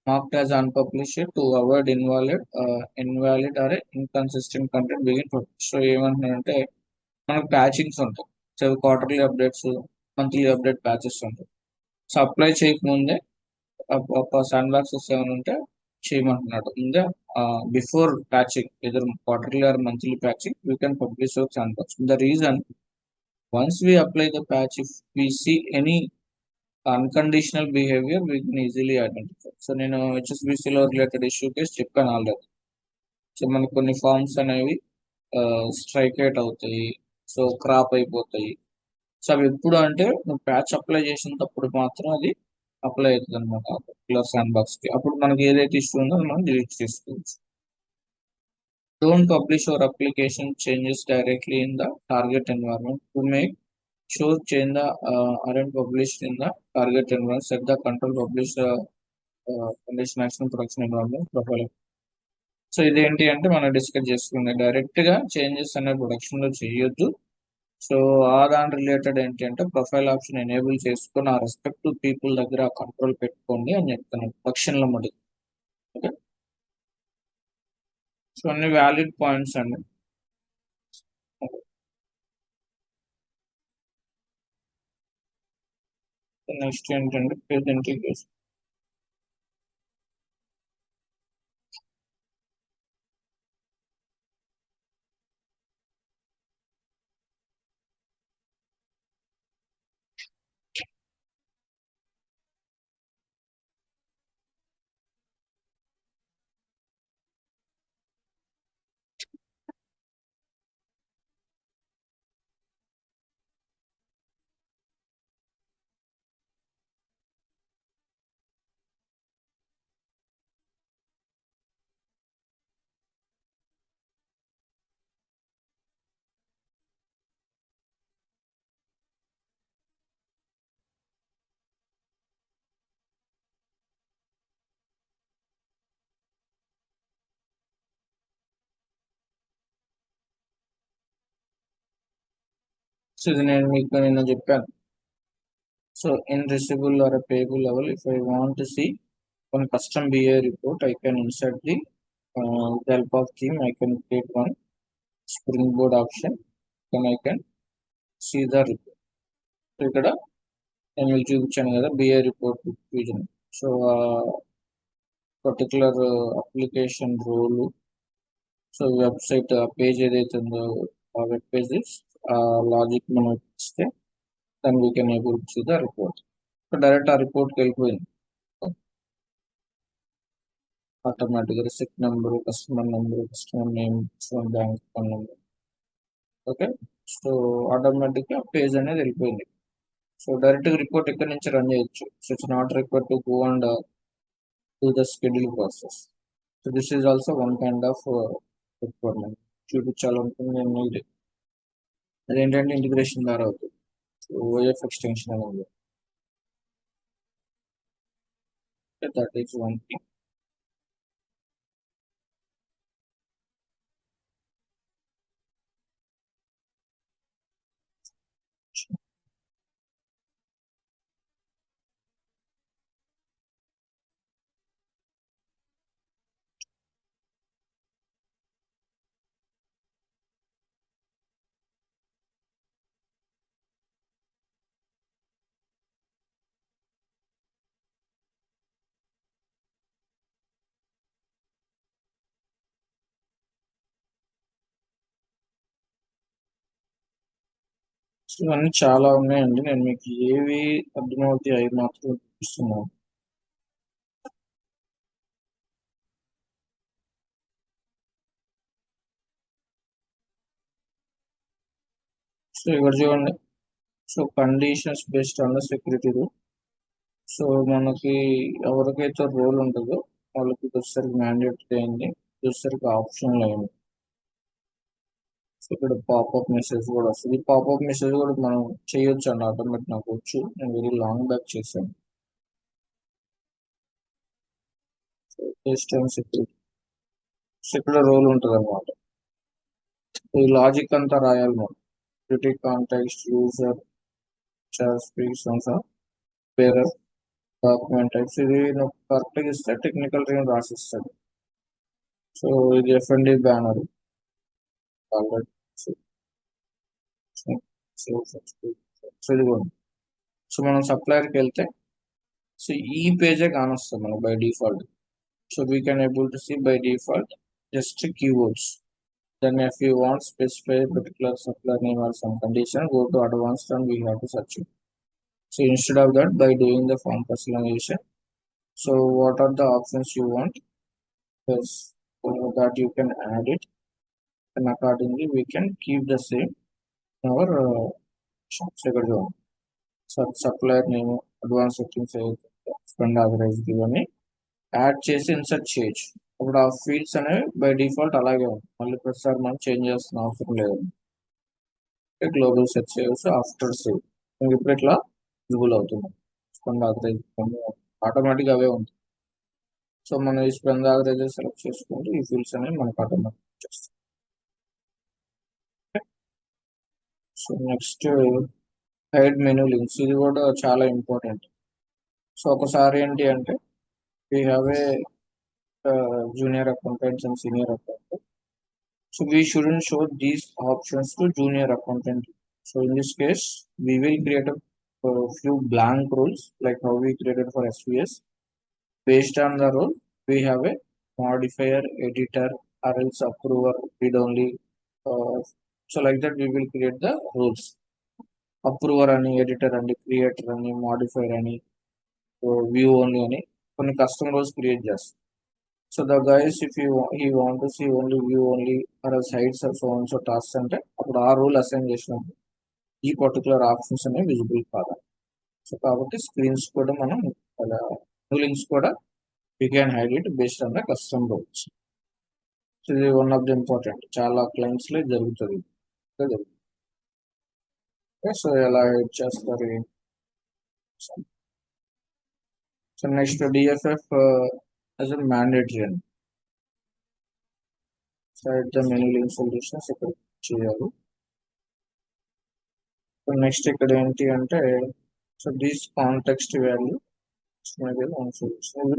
marked as unpublished to avoid invalid or inconsistent content begin publish. So ఏమంటున్నారంటే మనకు ప్యాచింగ్స్ ఉంటాయి, so quarterly updates, monthly update patches ఉంటాయి. So apply చేయకముందే ఒక sand boxes ఏమైనా ఉంటే చేయమంటున్నాడు ముందే బిఫోర్ ప్యాచింగ్, ఎదురు quarterly or monthly patching you can publish your sand box. The reason once we apply the patch, if we see any unconditional behavior we can easily identify. So నేను హెచ్ఎస్బిసిలో related issue case చెప్పాను already. So మనకు కొన్ని forms అనేవి strike out అవుతాయి, so crop అయిపోతాయి. So అవి ఎప్పుడు అంటే నువ్వు ప్యాచ్ అప్లై చేసినప్పుడు మాత్రం అది అప్లై అవుతుంది అనమాట పర్టికులర్ శాండ్ బాక్స్ కి. అప్పుడు మనకి ఏదైతే ఇష్యూ ఉందో మనం డిలీట్ చేసుకోవచ్చు. Don't publish your application changes directly in the target environment. To make sure change the aren't published in the target environment. Set the control publish condition action production environment profile. So ఇదేంటి అంటే మనం discuss చేసుకునే direct గా changes అనే production లో చేయొద్దు, so ఆ దాని రిలేటెడ్ ఏంటి అంటే ప్రొఫైల్ ఆప్షన్ ఎనేబుల్ చేసుకుని ఆ రెస్పెక్టివ్ పీపుల్ దగ్గర ఆ కంట్రోల్ పెట్టుకోండి అని చెప్తాను పక్షంలో మడి. ఓకే, సో అన్ని వ్యాలిడ్ పాయింట్స్ అండి. నెక్స్ట్ ఏంటంటే పేజ్ ఇంటిగ్రేషన్. సో ఇది నేను మీకు నిన్న చెప్పాను. So in receivable or a payable level, if I want to see one custom BA report, I can insert the with the help of theme. I can create one springboard option. Then I can see the report. So ఇక్కడ నేను మీకు చూపించాను కదా BA report vision. So particular application role, so website page ఏదైతే ఉందో ఆ web page ఆ logic మనం ఇస్తే దాన్ని we can able to see the report. So direct ఆ రిపోర్ట్కి వెళ్ళిపోయింది ఆటోమేటిక్గా receipt number, customer number, customer name, customer bank account number. Okay, so ఆటోమేటిక్గా పేజ్ అనేది వెళ్ళిపోయింది. సో డైరెక్ట్ రిపోర్ట్ ఎక్కడి నుంచి రన్ చేయొచ్చు. So it's not required to go and do the schedule process. So this is also one kind of requirement చూపించాలనుకుంది నేను need. అదేంటంటే integration ద్వారా అవుతుంది. సో ఓఎఫ్ ఎక్స్టెన్షన్ అనేది that is one thing. So ఇవన్నీ చాలా ఉన్నాయండి. నేను మీకు ఏవి అర్థమవుతాయి అవి మాత్రం చూపిస్తున్నాను. సో ఇక్కడ చూడండి. So conditions based on the security rule. So మనకి ఎవరికైతే రోల్ ఉంటుందో వాళ్ళకి ఇది వచ్చేసరికి మ్యాండేటరీ అయింది, ఇది వచ్చేసరికి ఆప్షనల్ అయింది. సో ఇక్కడ పాపప్ మెసేజ్ కూడా వస్తుంది. పాపప్ మెసేజ్ కూడా మనం చేయొచ్చు అండి ఆటోమేటిక్. నాకు వచ్చు, నేను వెరీ లాంగ్ బ్యాక్ చేశాను. సిస్టమ్ సెక్యూరిటీ, సో ఇక్కడ రోల్ ఉంటుంది అనమాట. ఈ లాజిక్ అంతా రాయాలి మనం. Security contact user speaks పేరర్ document types. ఇది నువ్వు కరెక్ట్గా ఇస్తే టెక్నికల్ టీమ్ రాసిస్తాడు. సో ఇది ఎఫ్ఎండి బ్యానర్ ఆల్రెడీ. సో ఇది కూడా. సో మనం సప్లయర్కి వెళ్తే సో ఈ పేజే కానొస్తుంది మనకు by default. So we can able to see by default just keywords. Then if you want specify a particular supplier name or some condition, go to advanced and we have to search it. So instead of that, by doing the form personalization, so what are the options you want? Yes, so that you can add it, and accordingly we can keep the same in our second one. So supplier name, advanced settings, spend average given add చేసి insert చేయొచ్చు. ఇప్పుడు ఆ fields అనేవి by default అలాగే ఉంది. మళ్ళీ ప్రతిసారి మనం చేంజ్ చేస్తున్న అవసరం లేదు. గ్లోబల్ సెర్చ్ చేయవచ్చు ఆఫ్టర్ సేవ్. ఇప్పుడు ఇట్లా విజిబుల్ అవుతుంది. స్పెండ్ ఆథరైజ్ ఆటోమేటిక్ అవే ఉంటాయి. సో మనం ఈ స్పెండ్ ఆథరైజ్ సెలెక్ట్ చేసుకుంటే ఈ ఫీల్డ్స్ అనేవి మనకు ఆటోమేటిక్ చేస్తాం. So next hide menu links, ఇది కూడా చాలా ఇంపార్టెంట్. సో ఒకసారి ఏంటి అంటే we have a junior accountants and senior accountant. So we shouldn't show these options to junior accountant. So in this case, we will create a few blank rules like how we created for SVS. Based on the rule, we have a modifier, editor, or else approver, read only. So like that, we will create the rules. Approver అని, editor అని, creator అని, modifier అని, view only అని కొన్ని custom rules create చేస్తాం. So the guys, if he want to see only view only or else heights or so on so tasks అంటే అప్పుడు ఆ రూల్ అసైన్ చేసినప్పుడు ఈ పర్టికులర్ ఆప్షన్స్ అనేవి విజిబుల్ కాదు. సో కాబట్టి స్క్రీన్స్ కూడా మనం రూలింగ్స్ కూడా we can hide it based on the custom rules. So ఇది వన్ ఆఫ్ ది ఇంపార్టెంట్, చాలా క్లయింట్స్ లో జరుగుతుంది. సో ఎలా హైడ్ చేస్తారు. So next DFF as a mandatory అని side the menu link solutions ఇక్కడ చేయాలి. సో నెక్స్ట్ ఇక్కడ ఏంటి అంటే సో దిస్ కాంటెక్స్ట్ వాల్యూ ఇది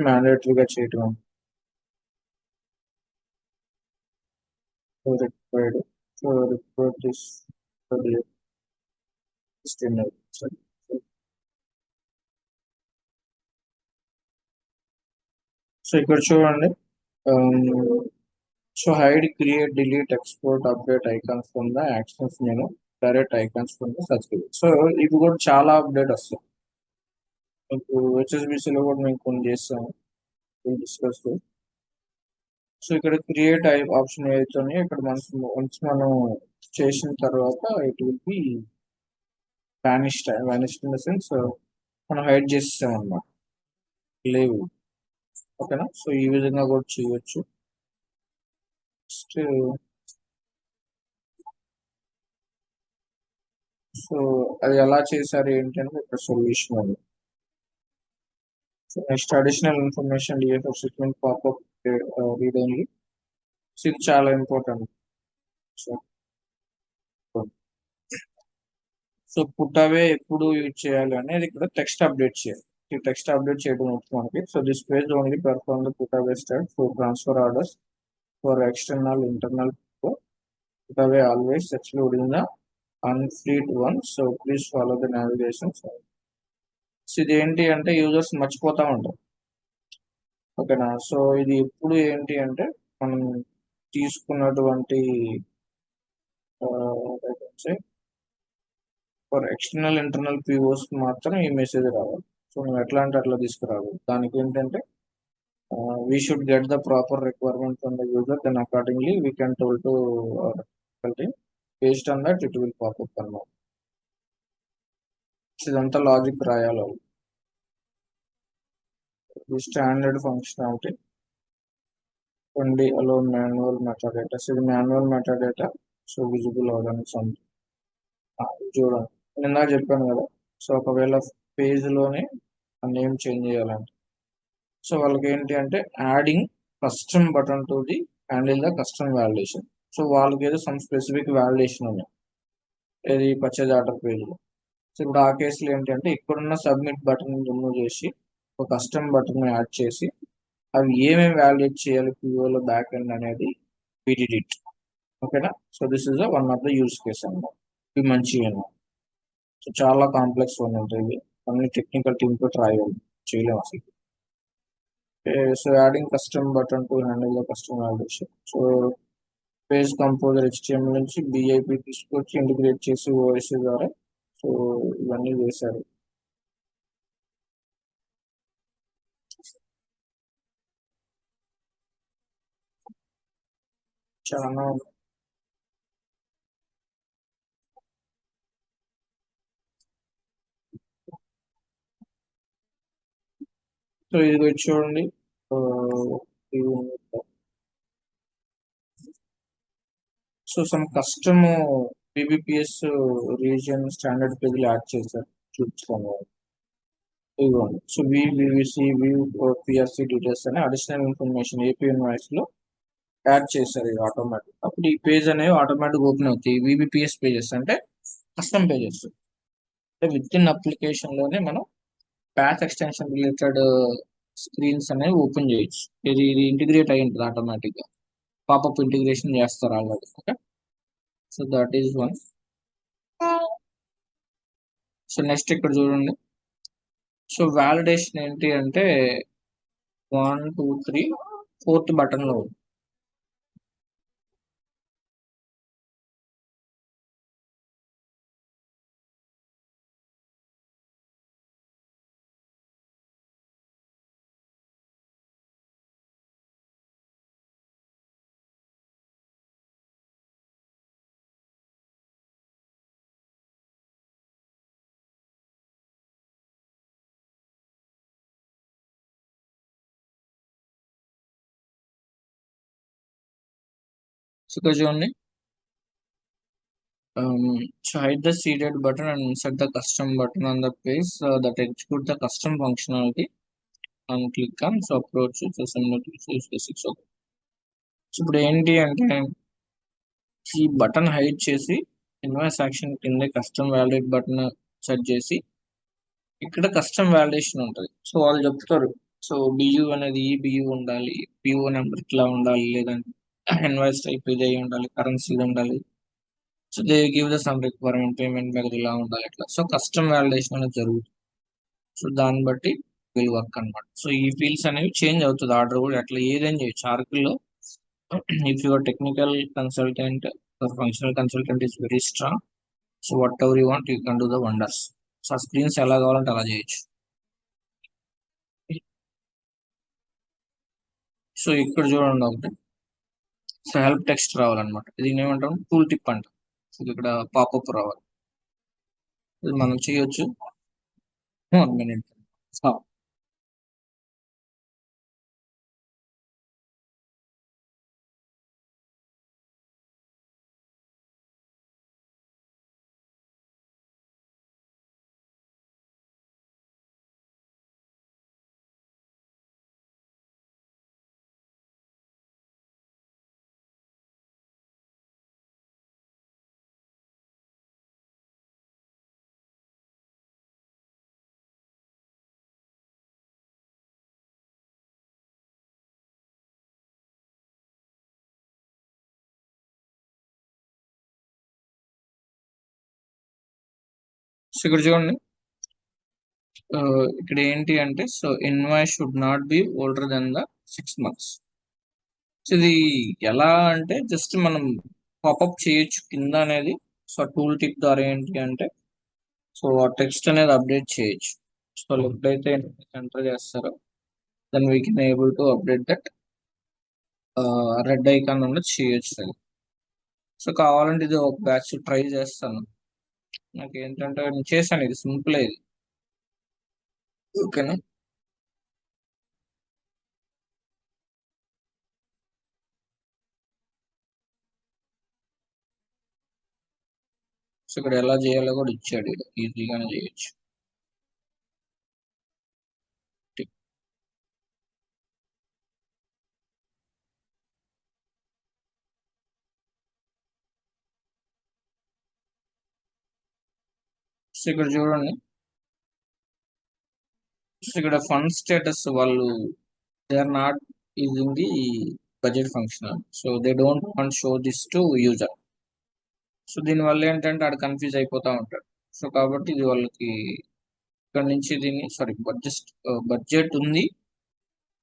మ్యాండేటరీగా చేయటం required. So required this so ఇక్కడ చూడండి. So hide, create, delete, export, update icons from the actions నేను direct icons from the search. So ఇవి కూడా చాలా అప్డేట్ వస్తాయి. మీకు హెచ్ఎస్బిసిలో కూడా మేము కొన్ని చేస్తాము డిస్కస్. సో ఇక్కడ క్రియేట్ ఆప్షన్ ఏదైతే ఇక్కడ వన్స్ మనం చేసిన తర్వాత it will B vanished in the sense మనం హైడ్ చేస్తాం అన్నమాట, లేవు. ఓకేనా. సో ఈ విధంగా కూడా చేయొచ్చు. సో అది ఎలా చేశారు ఏంటి అంటే ఇక్కడ సొల్యూషన్ ఉంది. So next additional information DFF statement popup read only. So ఇది చాలా ఇంపార్టెంట్. సో పుట్ అవే ఎప్పుడు యూజ్ చేయాలి అనేది ఇక్కడ టెక్స్ట్ అప్డేట్ చేయాలి. ఈ టెక్స్ట్ అప్డేట్ చేయడం మనకి. So this page only perform the put away start for transfer orders for external internal. Put away always excluding the unfleet one. So please follow the navigation. So ఇది ఏంటి అంటే users మర్చిపోతా ఉంటారు. ఓకేనా. So ఇది ఎప్పుడు ఏంటి అంటే మనం తీసుకున్నటువంటి ఫర్ ఎక్స్టర్నల్ ఇంటర్నల్ పిఓస్ మాత్రం ఈ మెసేజ్ రావాలి. సో మనం ఎట్లా అంటే అట్లా తీసుకురావాలి. దానికి ఏంటంటే we should get the proper requirement from the user, then accordingly we can toll to based on that it will pop up అన్నమాట. ఇదంతా లాజిక్ రాయాలి. ఇది స్టాండర్డ్ ఫంక్షనాలిటీ. అండి అలో మాన్యువల్ మెటాడేటా. ఇది మాన్యువల్ మెటాడేటా. సో విజిబుల్ అవడానికి చూడండి నేను ఇందాక చెప్పాను కదా. సో ఒకవేళ పేజ్లోనే నేమ్ చేంజ్ చేయాలంటే సో వాళ్ళకి ఏంటి అంటే adding custom button to the handle the custom validation. So వాళ్ళకి ఏదో సమ్ స్పెసిఫిక్ వ్యాలిడేషన్ ఉన్నాయి ఏది పర్చేజ్ ఆర్డర్ పేజ్లో. సో ఇప్పుడు ఆ కేసులో ఏంటి అంటే ఇక్కడున్న సబ్మిట్ బటన్ రిమూవ్ చేసి ఒక కస్టమ్ బటన్ యాడ్ చేసి అవి ఏమేమి వ్యాలిడేట్ చేయాలి పిఓలో బ్యాక్ ఎండ్ అనేది we did it. ఓకేనా. So this is one of the use case అన్నమాట. ఇవి మంచిగా. సో చాలా కాంప్లెక్స్ వన్ ఉంటుంది, అన్ని టెక్నికల్ టీమ్ తో ట్రై చేయలేము అసలు. So adding custom button to handle the custom validation. So page composer HTML నుంచి బిఐపి తీసుకొచ్చి ఇంటిగ్రేట్ చేసి ఓఎస్ ద్వారా సో ఇవన్నీ చేశారు. చాలా సో ఇది చూడండి. So some custom PBPS region standard పేజ్లు యాడ్ చేశారు చూపించుకోండి. ఇదిగోండి. So VVC view PRC details అనే అడిషనల్ ఇన్ఫర్మేషన్ ఏపీ ఇన్వాయిస్ లో యాడ్ చేశారు ఇది ఆటోమేటిక్. అప్పుడు ఈ పేజ్ అనేవి ఆటోమేటిక్ ఓపెన్ అవుతాయి. VBPS పేజెస్ అంటే కస్టమ్ పేజెస్ అంటే విత్ ఇన్ అప్లికేషన్ లోనే మనం ప్యాచ్ ఎక్స్టెన్షన్ రిలేటెడ్ స్క్రీన్స్ అనేవి ఓపెన్ చేయొచ్చు. ఇది ఇంటిగ్రేట్ అయి ఉంటుంది ఆటోమేటిక్ గా, పాపప్ ఇంటిగ్రేషన్ చేస్తారు already. Okay, so that is one. So next ఇక్కడ చూడండి. సో వ్యాలిడేషన్ ఏంటి అంటే 1 2 3 4th బటన్ లో ఉంది. సో ఇక్కడ చూడండి. So hide the seeded button and insert the custom button on the page that execute the custom functionality and click on so approach so similar to use basics. Okay. So ఇప్పుడు ఏంటి అంటే ఈ button hide చేసి invoice action కింద custom validate button set చేసి ఇక్కడ custom validation ఉంటుంది. So వాళ్ళు చెప్తారు, సో బియూ అనేది ఈ బియూ ఉండాలి, పిఓ నెంబర్ ఇట్లా ఉండాలి, లేదంటే ఇన్వాయిస్ టైప్ ఇది అయి ఉండాలి, కరెన్సీ ఇది ఉండాలి. So they give the sum requirement, payment method ఇలా ఉండాలి ఇట్లా. సో కస్టమ్ వ్యాలిడేషన్ అనేది జరుగుతుంది. సో దాన్ని బట్టి విల్ వర్క్ అనమాట. సో ఈ ఫీల్డ్స్ అనేవి చేంజ్ అవుతుంది, ఆర్డర్ కూడా అట్లా ఏదైనా చేయొచ్చు. ఆర్కిల్లో if your technical consultant functional consultant is very strong, so whatever you want you can do the wonders. So ఆ స్క్రీన్స్ ఎలా కావాలంటే అలా చేయొచ్చు. సో ఇక్కడ చూడండి ఒకటి. సో హెల్ప్ టెక్స్ట్ రావాలన్నమాట. దీన్ని ఏమంటాం, టూల్ టిప్ అంటాం. సో ఇక్కడ పాపప్ రావాలి, ఇది మనం చేయొచ్చు. 1 minute. సో ఇక్కడ చూడండి. ఇక్కడ ఏంటి అంటే, so invoice should not be older than the 6 months. So ఇది ఎలా అంటే జస్ట్ మనం పాపప్ చేయొచ్చు కింద అనేది. సో టూల్ టిప్ ద్వారా ఏంటి అంటే, సో ఆ టెక్స్ట్ అనేది అప్డేట్ చేయొచ్చు. సో ఎప్పుడైతే ఎంటర్ చేస్తారో then we can able to update that red icon ఉన్నది చేయొచ్చు. సో కావాలంటే ఇది ఒక బ్యాచ్ ట్రై చేస్తాను. నాకు ఏంటంటే నేను చేశాను, ఇది సింపుల్ ఇది. ఓకేనా. సో ఇక్కడ ఎలా చేయాలో కూడా ఇచ్చాడు, ఈజీగానే చేయొచ్చు. సో ఇక్కడ చూడండి. సో ఇక్కడ ఫండ్ స్టేటస్ వాళ్ళు they are not using the budget function, so they don't want show this to user. So దీనివల్ల ఏంటంటే ఆడు కన్ఫ్యూజ్ అయిపోతా ఉంటాడు. సో కాబట్టి ఇది వాళ్ళకి ఇక్కడ నుంచి దీన్ని సారీ బడ్జెట్ ఉంది,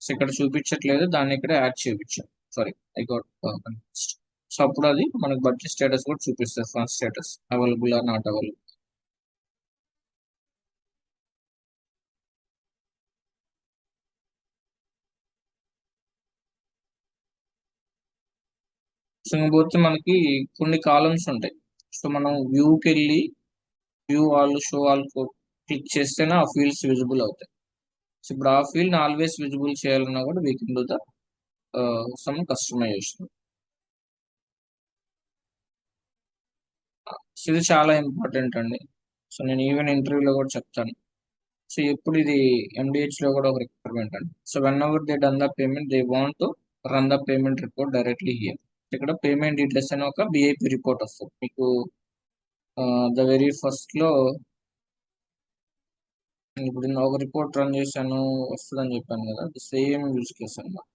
సో ఇక్కడ చూపించట్లేదు, దాన్ని ఇక్కడ యాడ్ చేయించాం. Sorry, I got confused. So అప్పుడు అది మనకి బడ్జెట్ స్టేటస్ కూడా చూపిస్తుంది, fund status available or not available. So పోతే మనకి కొన్ని కాలమ్స్ ఉంటాయి. సో మనం వ్యూకి వెళ్ళి view all show all click చేస్తేనే ఆ ఫీల్డ్స్ విజిబుల్ అవుతాయి. సో ఇప్పుడు ఆ ఫీల్డ్ ఆల్వేస్ విజిబుల్ చేయాలన్నా కూడా we can do the some customization. So ఇది చాలా ఇంపార్టెంట్ అండి. సో నేను ఈవెన్ ఇంటర్వ్యూలో కూడా చెప్తాను. సో ఇప్పుడు ఇది MDH లో కూడా ఒక రిక్వైర్మెంట్ అండి. So when ever they done the payment they want to run the payment report directly here. ఇక్కడ పేమెంట్ డీటెయిల్స్ అని ఒక బిఐపి రిపోర్ట్ వస్తుంది మీకు. ద వెరీ ఫస్ట్ లో ఇప్పుడు నేను ఒక రిపోర్ట్ రన్ చేశాను వస్తుందని చెప్పాను కదా, అది సేమ్ యూజ్ కేసు అన్నమాట.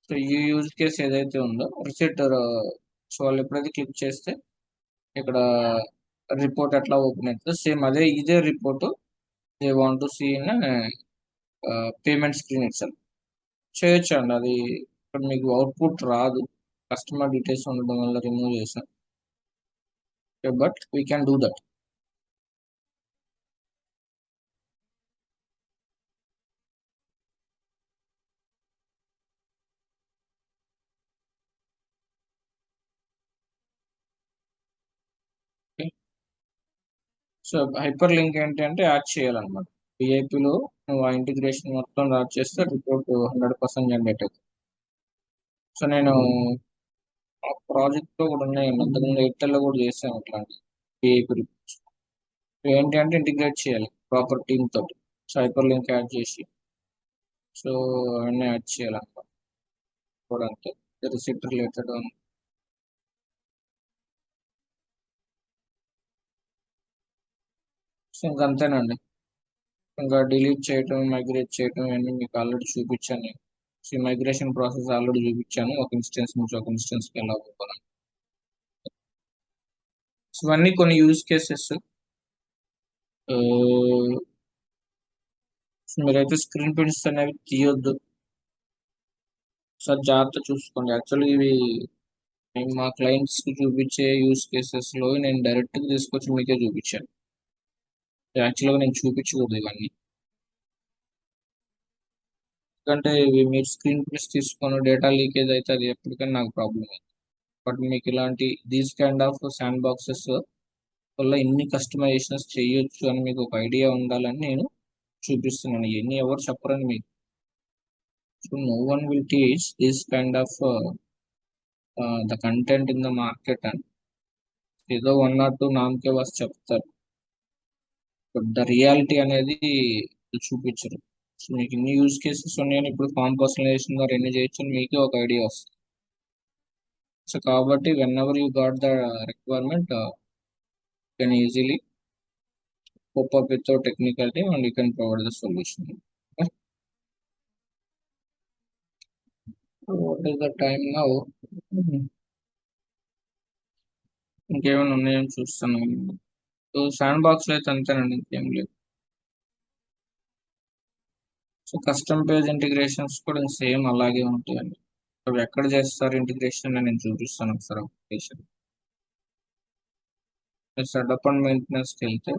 సో ఈ యూజ్ కేసు ఏదైతే ఉందో రిసెట్, సో వాళ్ళు ఎప్పుడైతే క్లిక్ చేస్తే ఇక్కడ రిపోర్ట్ ఎట్లా ఓపెన్ అవుతుందో సేమ్ ఇదే report they want to see in payment screen itself చేయొచ్చు అండి. అది ఇక్కడ మీకు అవుట్పుట్ రాదు, కస్టమర్ డీటెయిల్స్ ఉండడం వల్ల రిమూవ్ చేసాం, but we can do that. So hyper link ఏంటంటే యాడ్ చేయాలన్నమాట. విఐపిలో నువ్వు ఆ ఇంటిగ్రేషన్ మొత్తం యాడ్ చేస్తే రిపోర్ట్ 100% జనరేట్ అవుతుంది. సో నేను ఆ ప్రాజెక్ట్ లో కూడా ఉన్నాయండి, అంతకుముందు ఎయిర్టెల్ లో కూడా చేసాను అట్లాంటి విఐపి రిపోర్ట్స్. ఏంటి అంటే ఇంటిగ్రేట్ చేయాలి ప్రాపర్ టీమ్ తోటి, సో హైపర్ లింక్ యాడ్ చేసి సో అవన్నీ యాడ్ చేయాలన్నమాట. కూడా అంతే, రిసిప్ట్ రిలేటెడ్. సో ఇంకా అంతేనండి. ఇంకా డిలీట్ చేయటం, మైగ్రేట్ చేయటం ఇవన్నీ మీకు ఆల్రెడీ చూపించాను నేను. సో ఈ మైగ్రేషన్ ప్రాసెస్ ఆల్రెడీ చూపించాను, ఒక ఇన్స్టెన్స్ నుంచి ఒక ఇన్స్టెన్స్కి ఎలా పోవాలి. సో ఇవన్నీ కొన్ని యూజ్ కేసెస్. మీరైతే స్క్రీన్ ప్రింట్స్ అనేవి తీయొద్దు, సార్ జాగ్రత్త చూసుకోండి. యాక్చువల్లీ ఇవి నేను మా క్లయింట్స్ కి చూపించే యూజ్ కేసెస్ లో నేను డైరెక్ట్ గా తీసుకొచ్చి మీకే చూపించాను. యాక్చువల్గా నేను చూపించకూడదు ఇవన్నీ, ఎందుకంటే ఇవి మీరు స్క్రీన్ ప్రింట్స్ తీసుకొని డేటా లీకేజ్ అయితే అది ఎప్పటికైనా నాకు ప్రాబ్లం. బట్ మీకు ఇలాంటి these kind of sand boxes వల్ల ఇన్ని కస్టమైజేషన్స్ చేయొచ్చు అని మీకు ఒక ఐడియా ఉండాలని నేను చూపిస్తున్నాను. ఇవన్నీ ఎవరు చెప్పరని మీకు. So no one will teach this kind of the content in the market అని ఏదో 1 or 2 నామకే వాసి చెప్తారు, బట్ ద రియాలిటీ అనేది చూపించరు. సో మీకు ఇన్ని యూజ్ కేసెస్ ఉన్నాయని ఇప్పుడు ఫామ్ పర్సనలైజేషన్ ద్వారా ఎన్ని చేయొచ్చు అని మీకే ఒక ఐడియా వస్తుంది. సో కాబట్టి when ever you got the requirement can easily cope up with your technical team and you can provide the solution. Okay. So what is the time now? ఇంకేమైనా ఉన్నాయని చూస్తాను. సో శాండ్ బాక్స్ అయితే అంతేనండి, ఇంకేం లేదు. So custom page integrations కూడా same అలాగే ఉంటాయండి. అవి ఎక్కడ చేస్తారు ఇంటిగ్రేషన్ అని నేను చూపిస్తాను ఒకసారి అప్లికేషన్. సెటప్ అండ్ మెయింటెనెన్స్కి వెళ్తే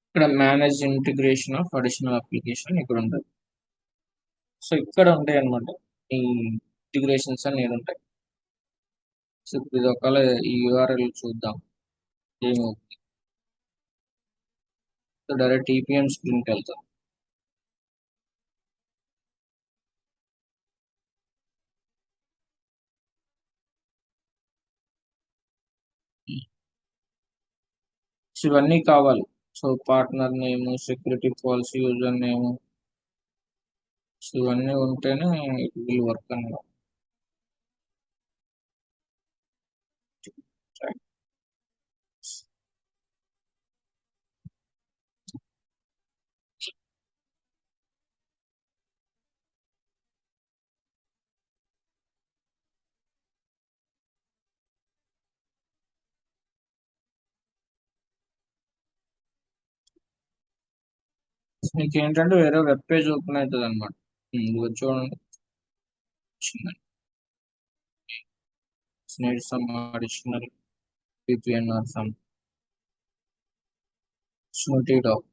ఇక్కడ manage integration of additional application ఇక్కడ ఉంటుంది. సో ఇక్కడ ఉంటాయి అన్నమాట ఈ ఇంటిగ్రేషన్స్ అని ఉంటాయి. సో ఇప్పుడు ఇది ఒకవేళ ఈ యూఆర్ఎల్ చూద్దాం ఏమవుతుంది. సో డైరెక్ట్ ఈపీఎం స్క్రీన్కి వెళ్తాం. సో ఇవన్నీ కావాలి. So partner name, security policy, user name, so ఇవన్నీ ఉంటేనే ఇట్ విల్ వర్క్ అన్నమాట. మీకు ఏంటంటే వేరే వెబ్ పేజ్ ఓపెన్ అవుతుంది అనమాట. ఇది చూడండి, వచ్చిందండి. need some additional VPN or some snooty dog.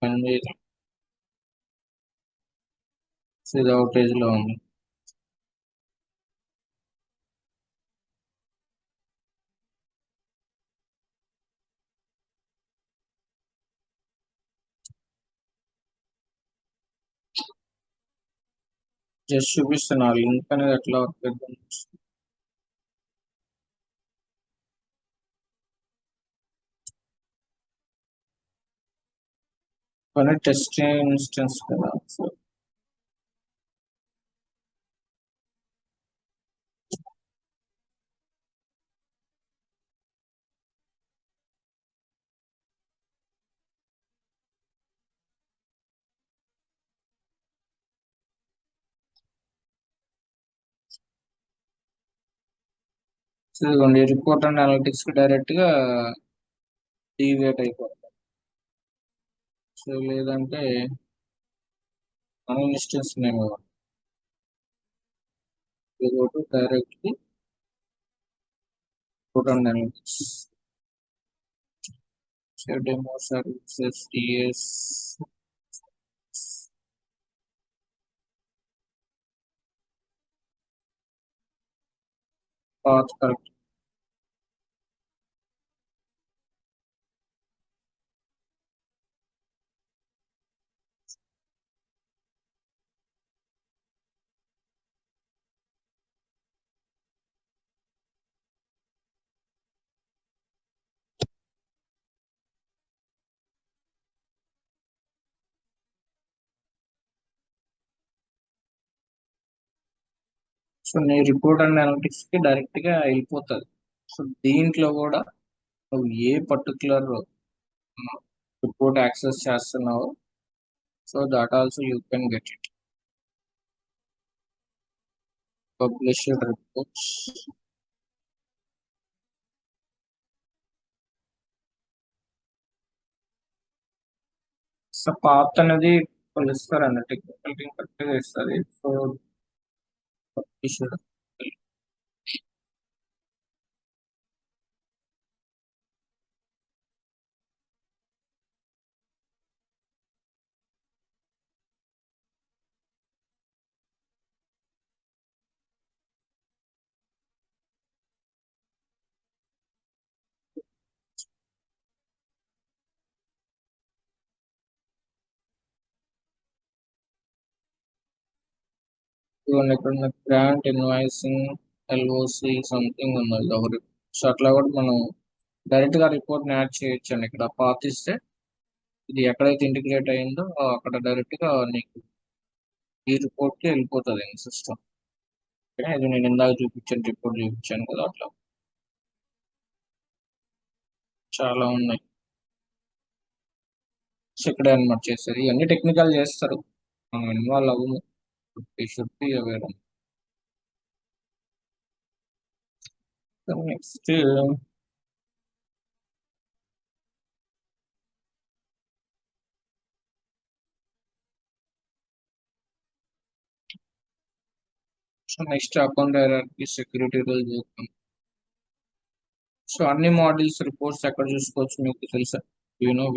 And see the outage లో ఉంది. జస్ట్ చూపిస్తున్నా లింక్ అనేది ఎట్లా వర్క్ అవుతుంది. కానీ టెస్ట్ ఇన్స్టెన్స్ కదా, సో ఇదిగోండి రిపోర్ట్ అండ్ అనలిటిక్స్ కి డైరెక్ట్ గా డీవియేట్ అయిపోతుంది. సో లేదంటే మన instance name directly report and analytics. So demo services TS path correct. So నీ రిపోర్ట్ అండ్ అనలిటిక్స్ కి డైరెక్ట్ గా వెళ్ళిపోతుంది. సో దీంట్లో కూడా నువ్వు ఏ పర్టికులర్ రిపోర్ట్ యాక్సెస్ చేస్తున్నావో, so that also you can get it. Published reports. So path అనేది వాళ్ళు ఇస్తారండి, టెక్నికల్ టీం కరెక్ట్గా ఇస్తుంది. So published. ఇవన్నీ ఇక్కడ గ్రాంట్ ఇన్వాయిసింగ్ ఎల్ఓసి సంథింగ్ ఉన్నది ఒకటి. సో అట్లా కూడా మనం డైరెక్ట్ గా రిపోర్ట్ యాడ్ చేయొచ్చు అండి. ఇక్కడ పాత్ ఇస్తే ఇది ఎక్కడైతే ఇంటిగ్రేట్ అయిందో అక్కడ డైరెక్ట్ గా నీకు ఈ రిపోర్ట్ కి వెళ్ళిపోతుంది సిస్టమ్. ఇది నేను ఇందాక చూపించాను, రిపోర్ట్ చూపించాను కదా, అట్లా చాలా ఉన్నాయి. సో ఇక్కడే అనమాట చేస్తారు, ఇవన్నీ టెక్నికల్ చేస్తారు, మనం ఇన్వాల్వ్ అవ్వము. Should be aware. Next account hierarchy security rule చూద్దాం. సో అన్ని మోడల్స్ రిపోర్ట్స్ ఎక్కడ చూసుకోవచ్చు మీకు తెలుసా?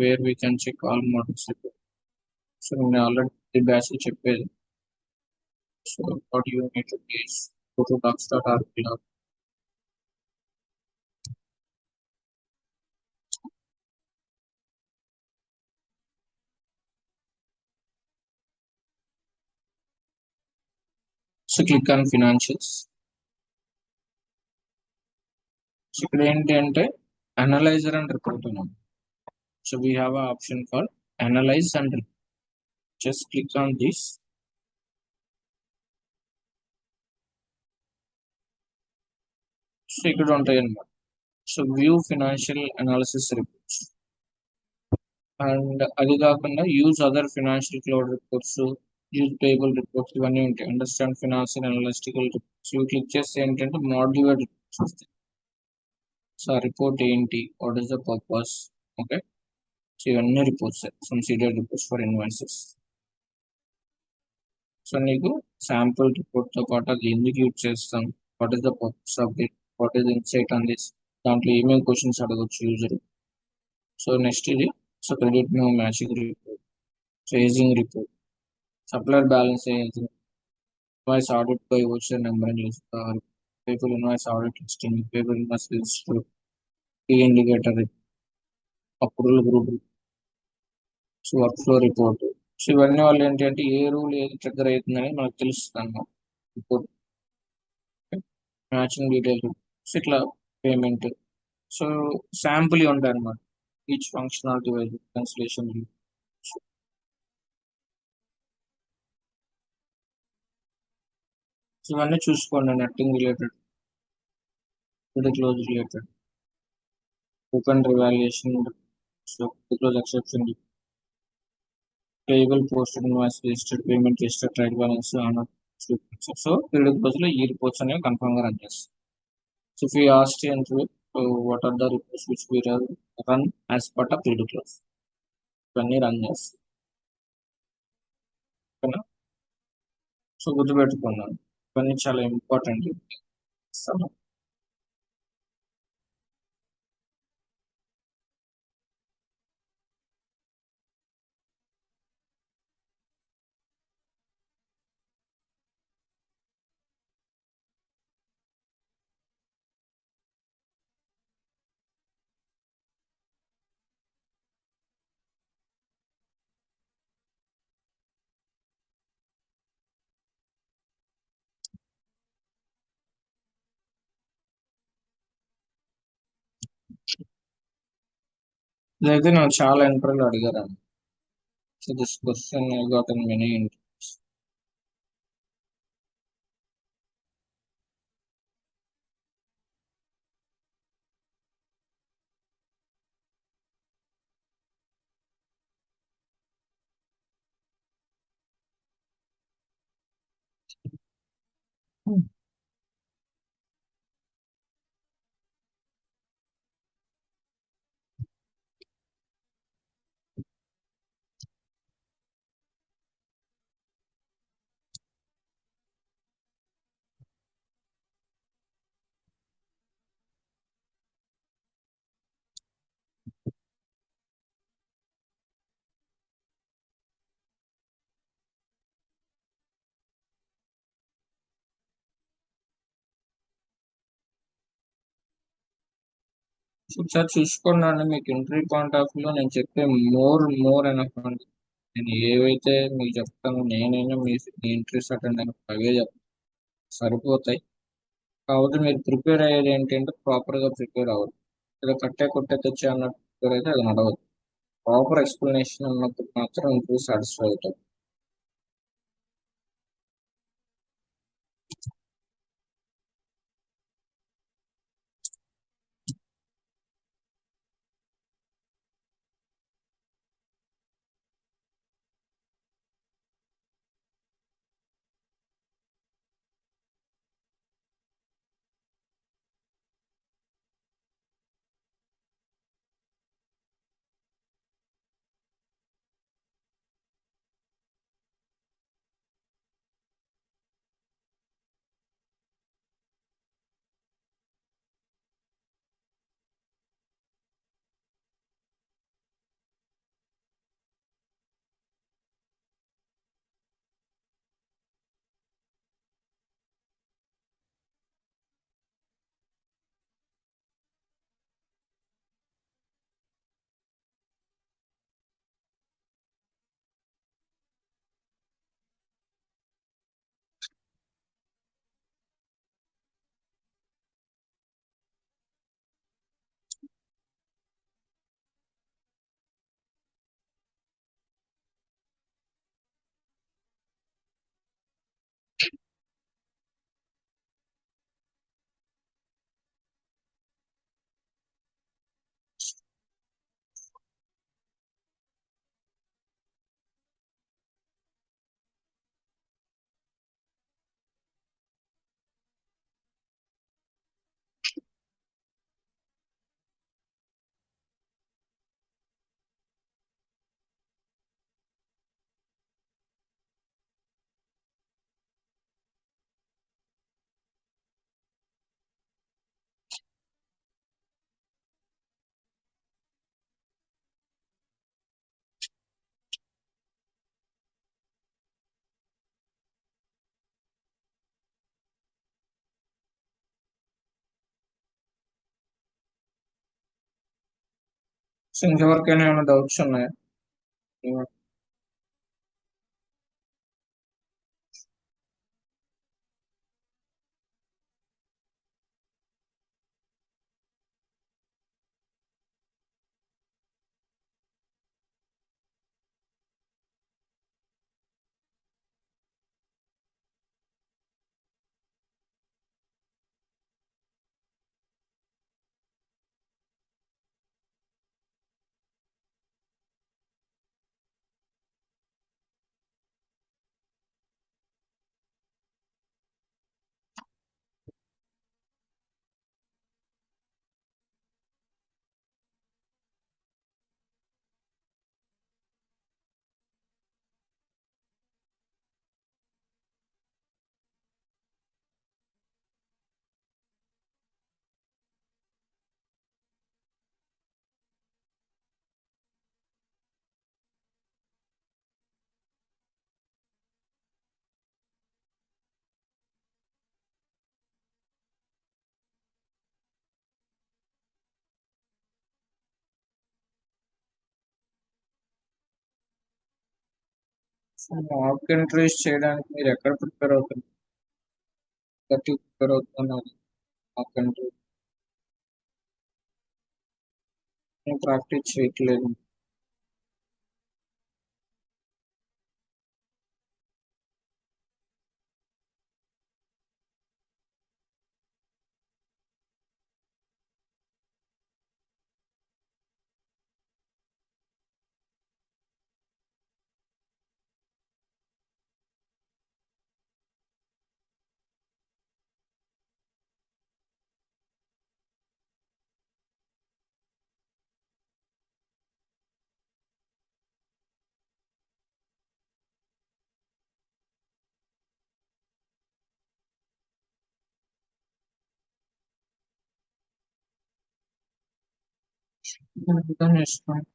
Where we can check all models report. So నేను ఆల్రెడీ బ్యాచ్ చెప్పేది. So what you need to please go to docs.rp. So click on financials. So ఇక్కడ ఏంటి అంటే అనలైజర్ అండ్ రిపోర్ట్ ఉన్నాం. So we have option for analyze and just click on this. So ఇక్కడ ఉంటాయి అన్నమాట. So view financial analysis reports, and అది కాకుండా use other financial cloud reports, use payable reports, ఇవన్నీ ఉంటాయి. అండర్స్టాండ్ ఫినాన్షియల్ అనలిస్టికల్ రిపోర్ట్స్ ఇవి click చేస్తే ఏంటంటే మాడ్యులర్ రిపోర్ట్స్ వస్తాయి. సో ఆ రిపోర్ట్ ఏంటి, what is the purpose, okay. So ఇవన్నీ reports, consider reports for invoices. So నీకు శాంపుల్ రిపోర్ట్ తో పాటు అది ఎందుకు యూజ్ చేస్తాం, what is the purpose of it, what is insight on this, దాంట్లో ఏమేమి క్వశ్చన్స్ అడగచ్చు యూజర్. సో నెక్స్ట్ ఇది, so credit new matching report, so aging report, supplier balance aging, invoice audit by voucher number అని చూస్తారు, paper invoice audit listing, paper invoice list, key indicator, approval group, so work flow report, so ఇవన్నీ వల్ల ఏంటి అంటే ఏ rule ఏది trigger అవుతుందని మనకు తెలుస్తుంది అన్నమాట. రిపోర్ట్ మ్యాచింగ్ డీటెయిల్స్, సో ఇట్లా పేమెంట్, సో శాంపుల్ ఉంటాయి అన్నమాట. Each functionality wise cancellation. ఇవన్నీ చూసుకోండి, netting related, close related, open revaluation, so close exception, payable posted invoice registered, payment registered, tried balance on. So credit బదులు ఈ reports అనేవి confirm గా run చేస్తాం. So if you ask into what are the reports which we run as part of credit close, ఇవన్నీ run చేస్తాం. ఓకేనా? So గుర్తుపెట్టుకున్నాను, ఇవన్నీ చాలా ఇంపార్టెంట్. ఇదైతే నాకు చాలా ఇంటర్వ్యూలు అడిగారు. So this question I got in many. So ఒకసారి చూసుకోండి, మీకు ఇంటర్వ్యూ పాయింట్ ఆఫ్ వ్యూలో నేను చెప్పే మోర్ ఎనఫ్ అండి. నేను ఏవైతే మీకు చెప్తానో, నేనైనా మీ ఇంటర్వ్యూస్ అటెండ్ అయిన అవే చెప్తాను, సరిపోతాయి. కాబట్టి మీరు ప్రిపేర్ అయ్యేది ఏంటంటే ప్రాపర్గా ప్రిపేర్ అవ్వాలి. ఏదో కట్టే కొట్టే తెచ్చే అన్నట్టు ప్రిపేర్ అయితే అది నడవదు. ప్రాపర్ ఎక్స్ప్లెనేషన్ ఉన్నప్పుడు మాత్రం ఇంటర్వ్యూ సాటిస్ఫై అవుతాం. సో ఇంకెవరికైనా ఏమైనా డౌట్స్ ఉన్నాయా? సో మాక్ ఎంట్రీస్ చేయడానికి మీరు ఎక్కడ ప్రిపేర్ అవుతుంది, గట్టి ప్రిపేర్ అవుతున్నారు మాక్ ఎంట్రీ ప్రాక్టీస్ చేయట్లేదు. అర్థం చేసుకోండి.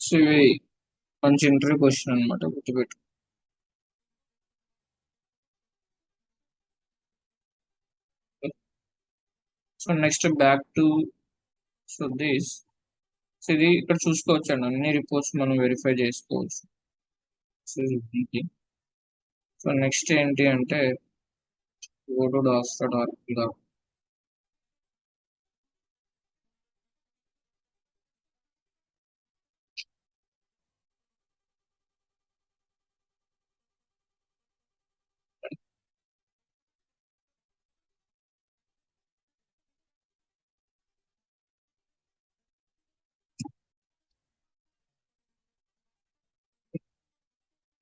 సో ఇవి మంచి ఇంటర్వ్యూ క్వశ్చన్ అనమాట, గుర్తుపెట్టు. So next back to so this. So ఇది ఇక్కడ చూసుకోవచ్చు అండి, అన్ని రిపోర్ట్స్ మనం వెరిఫై చేసుకోవచ్చు. సో ఇది. సో నెక్స్ట్ ఏంటి అంటే go to docs.oracle.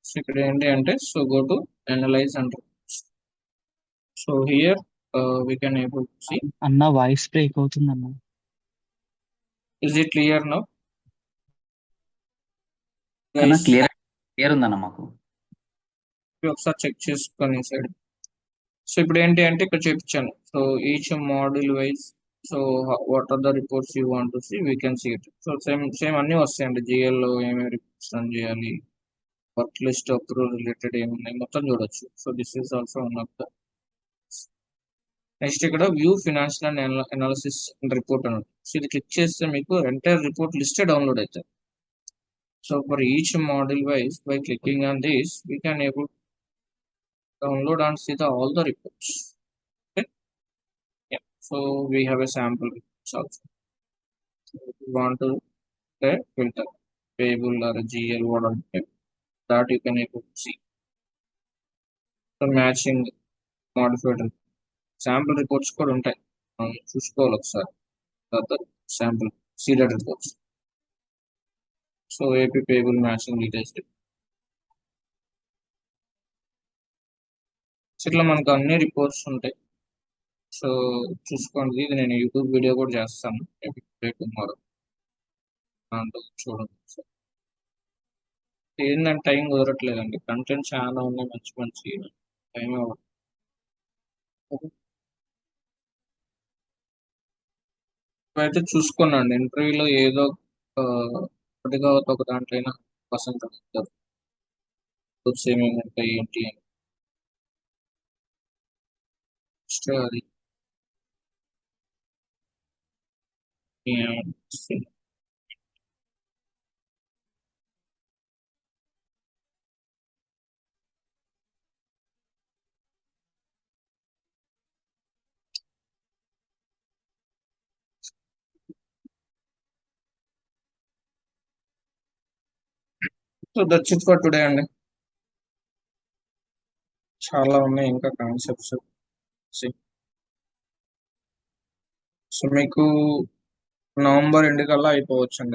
సో ఇక్కడ ఏంటి అంటే so go to analyze and so here we can able to see. అన్న వాయిస్ బ్రేక్ అవుతుంది అన్న. Is it clear now అన్న guys? క్లియర్ ఉందన్న మాకు. ఒకసారి చెక్ చేసుకొని సైడ్. సో ఇప్పుడు ఏంటి అంటే ఇక్కడ చూపించాను. So each module wise so what are the reports you want to see we can see it. So same అన్ని వస్తాయండి. జిఎల్లో ఏమేమి రిపోర్ట్స్ రన్ చేయాలి, వర్క్ లిస్ట్ అప్రూవ్ రిలేటెడ్ ఏమున్నాయి మొత్తం చూడొచ్చు. So this is also one of the. Next ఇక్కడ view financial and analysis report అన్నట్టు. సో ఇది క్లిక్ చేస్తే మీకు ఎంటైర్ రిపోర్ట్ లిస్టే డౌన్లోడ్ అవుతాయి. So for each module wise by clicking on this we can able download and see all the reports. Okay. Yeah. So we have a sample reports also. So if you want to filter payable or a GL whatever that you can able to see. So matching modified sample reports కూడా ఉంటాయి, చూసుకోవాలి ఒకసారి. sample serial reports. So AP payable matching details. So ఇట్లా మనకు అన్ని reports ఉంటాయి. So చూసుకోండి, ఇది నేను యూట్యూబ్ వీడియో కూడా చేస్తాను టుమారో, దాంట్లో చూడండి. ఏంటంటే టైం కుదరట్లేదండి, కంటెంట్ చాలా ఉన్నాయి మంచి మంచి, టైం అవ్వదు. అయితే చూసుకోనండి ఇంటర్వ్యూలో ఏదో ఒకటిగా ఒక దాంట్లో అయినా పర్సెంట్ ఏమేమి ఉంటాయి ఏంటి అని. అది so that's it for today అండి. చాలా ఉన్నాయి ఇంకా కాన్సెప్ట్స్. సో మీకు నవంబర్ ఎండ్ కల్లా అయిపోవచ్చు అండి.